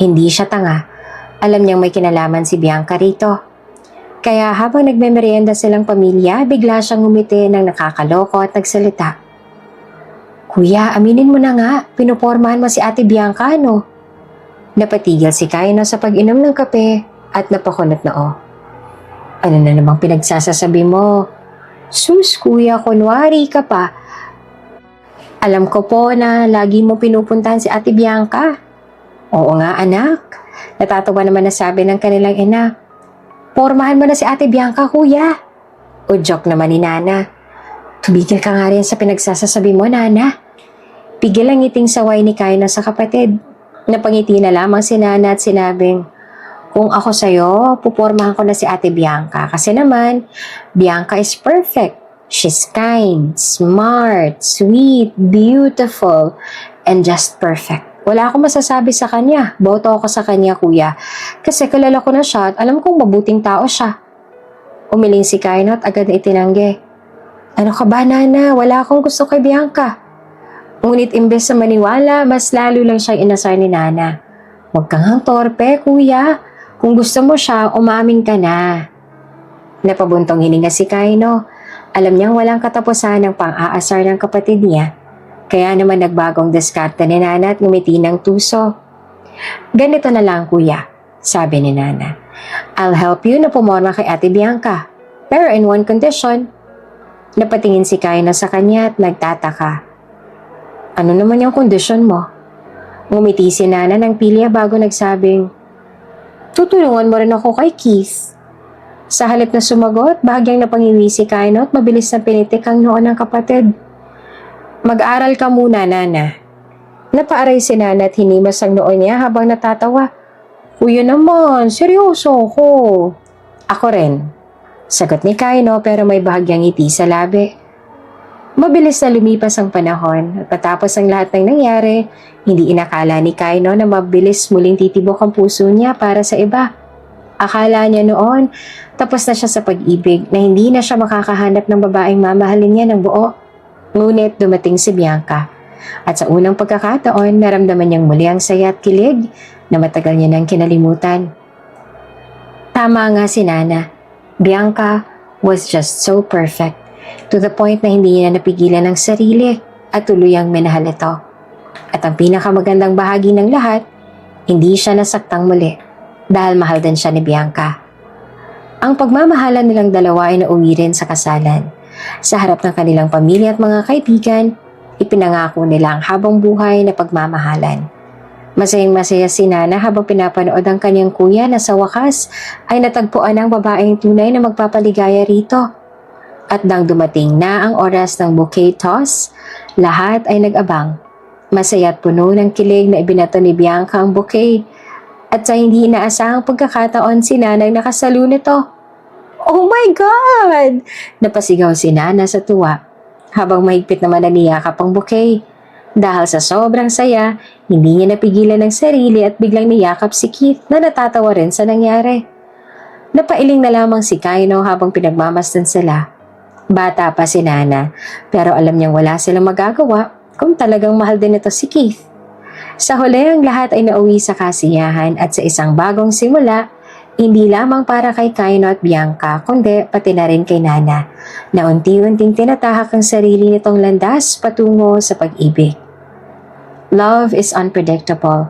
Hindi siya tanga. Alam niyang may kinalaman si Bianca rito. Kaya habang nagmemeryenda silang pamilya, bigla siyang ngumiti ng nakakaloko at nagsalita. Kuya, aminin mo na nga, pinupormahan mo si Ate Bianca, no? Napatigil si Kaino sa pag-inom ng kape at napakunot na Ano na namang pinagsasasabi mo? Sus, kuya, kunwari ka pa. Alam ko po na lagi mo pinupuntahan si Ate Bianca. Oo nga, anak. Natatawa naman na sabi ng kanilang ina. Pormahan mo na si Ate Bianca, kuya. O joke naman ni Nana. Tumigil ka nga rin sa pinagsasasabi mo, Nana. Pigil ang ngiting saway ni Kaino sa kapatid. Napangiti na lamang si Nana at sinabing, kung ako sa'yo, pupormahan ko na si Ate Bianca. Kasi naman, Bianca is perfect. She's kind, smart, sweet, beautiful, and just perfect. Wala akong masasabi sa kanya. Boto ako sa kanya, kuya. Kasi kilala ko na siya at alam kong mabuting tao siya. Umiling si Kaino at agad na itinanggi. Ano ka ba, Nana? Wala akong gusto kay Bianca. Ngunit imbes sa maniwala, mas lalo lang siyang inasar ni Nana. Huwag kang hang torpe, kuya. Kung gusto mo siya, umamin ka na. Napabuntong hininga si Kaino. Alam niyang walang katapusan ng pang-aasar ng kapatid niya. Kaya naman nagbagong diskarte ni Nana at ngumiti ng tuso. Ganito na lang, kuya, sabi ni Nana. I'll help you na pumorma kay Ate Bianca. Pero in one condition. Napatingin si Kaino sa kanya at nagtataka. Ano naman yung kondisyon mo? Ngumiti si Nana ng pilya bago nagsabing, tutulungan mo rin ako kay Keith. Sa halip na sumagot, bahagyang napangiwi si Kaino at mabilis na pinitik ang noon ng kapatid. Mag-aral ka muna, Nana. Napaaray si Nana at hinimas ang noon niya habang natatawa. Kuya naman, seryoso ako. Ako rin. Sagot ni Kaino pero may bahagyang ngiti sa labi. Mabilis na lumipas ang panahon at patapos ang lahat ng nangyari, hindi inakala ni Kaino na mabilis muling titibok ang puso niya para sa iba. Akala niya noon, tapos na siya sa pag-ibig na hindi na siya makakahanap ng babaeng mamahalin niya ng buo. Ngunit dumating si Bianca at sa unang pagkakataon naramdaman niyang muli ang saya at kilig na matagal niya nang kinalimutan. Tama nga si Nana. Bianca was just so perfect. To the point na hindi niya napigilan ang sarili at tuluyang minahal ito. At ang pinakamagandang bahagi ng lahat, hindi siya nasaktang muli dahil mahal din siya ni Bianca. Ang pagmamahalan nilang dalawa ay nauwi rin sa kasalan. Sa harap ng kanilang pamilya at mga kaibigan, ipinangako nila ang habang buhay na pagmamahalan. Masayang-masaya si Nana habang pinapanood ang kanyang kuya na sa wakas ay natagpuan ang babaeng tunay na magpapaligaya rito. At nang dumating na ang oras ng bouquet toss, lahat ay nag-abang. Masaya at puno ng kilig na ibinato ni Bianca ang bouquet. At sa hindi inaasahang pagkakataon si Nana ang nakasalo nito. Oh my God! Napasigaw si Nana sa tuwa habang mahigpit naman na niyakap ang bouquet. Dahil sa sobrang saya, hindi niya napigilan ng sarili at biglang niyakap si Keith na natatawa rin sa nangyari. Napailing na lamang si Kaino habang pinagmamasdan sila. Bata pa si Nana, pero alam niyang wala silang magagawa kung talagang mahal din ito si Keith. Sa huli, ang lahat ay nauwi sa kasiyahan at sa isang bagong simula, hindi lamang para kay Kaino at Bianca, kundi pati na rin kay Nana, na unti-unting tinatahak ang sarili nitong landas patungo sa pag-ibig. Love is unpredictable.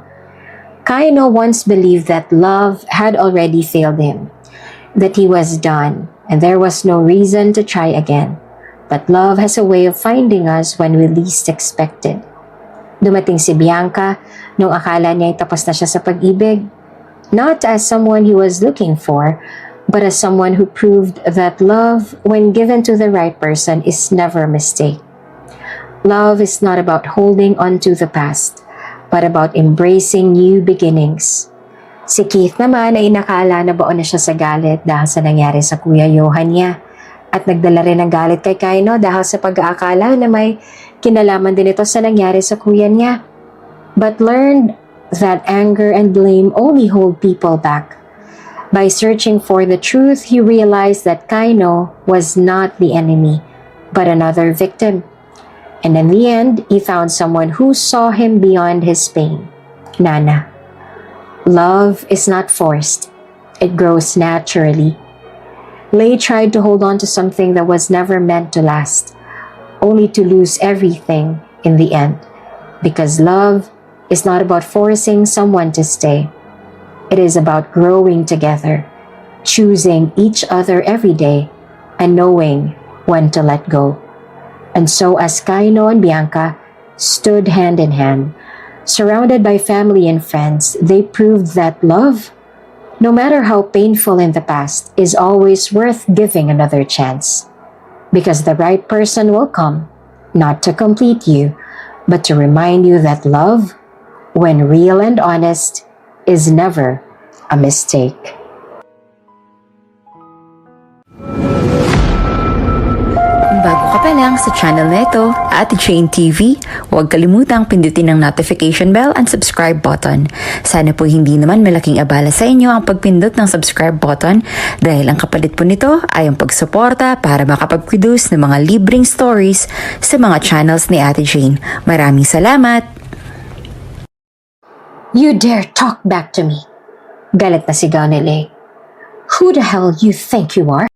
Kaino once believed that love had already failed him, that he was done, and there was no reason to try again. But love has a way of finding us when we least expect it. Dumating si Bianca nung akala niya ay tapos na siya sa pag-ibig. Not as someone he was looking for, but as someone who proved that love, when given to the right person, is never a mistake. Love is not about holding on to the past, but about embracing new beginnings. Si Keith naman ay nakala na baon na siya sa galit dahil sa nangyari sa Kuya Johan niya. At nagdala rin ng galit kay Kaino dahil sa pag-aakala na may kinalaman din ito sa nangyari sa kuya niya. But learned that anger and blame only hold people back. By searching for the truth, he realized that Kaino was not the enemy, but another victim. And in the end, he found someone who saw him beyond his pain, Nana. Love is not forced. It grows naturally. Lei tried to hold on to something that was never meant to last, only to lose everything in the end. Because love is not about forcing someone to stay. It is about growing together, choosing each other every day, and knowing when to let go. And so as Kaino and Bianca stood hand in hand, surrounded by family and friends, they proved that love, no matter how painful in the past, is always worth giving another chance. Because the right person will come, not to complete you, but to remind you that love, when real and honest, is never a mistake. Kung bago ka pa lang sa channel na ito, Ate Jane TV, huwag kalimutang pindutin ang notification bell and subscribe button. Sana po hindi naman malaking abala sa inyo ang pagpindot ng subscribe button dahil ang kapalit po nito ay ang pagsuporta para makapag-produce ng mga libreng stories sa mga channels ni Ate Jane. Maraming salamat! You dare talk back to me? Galit na sigaw ni Lei. Who the hell you think you are?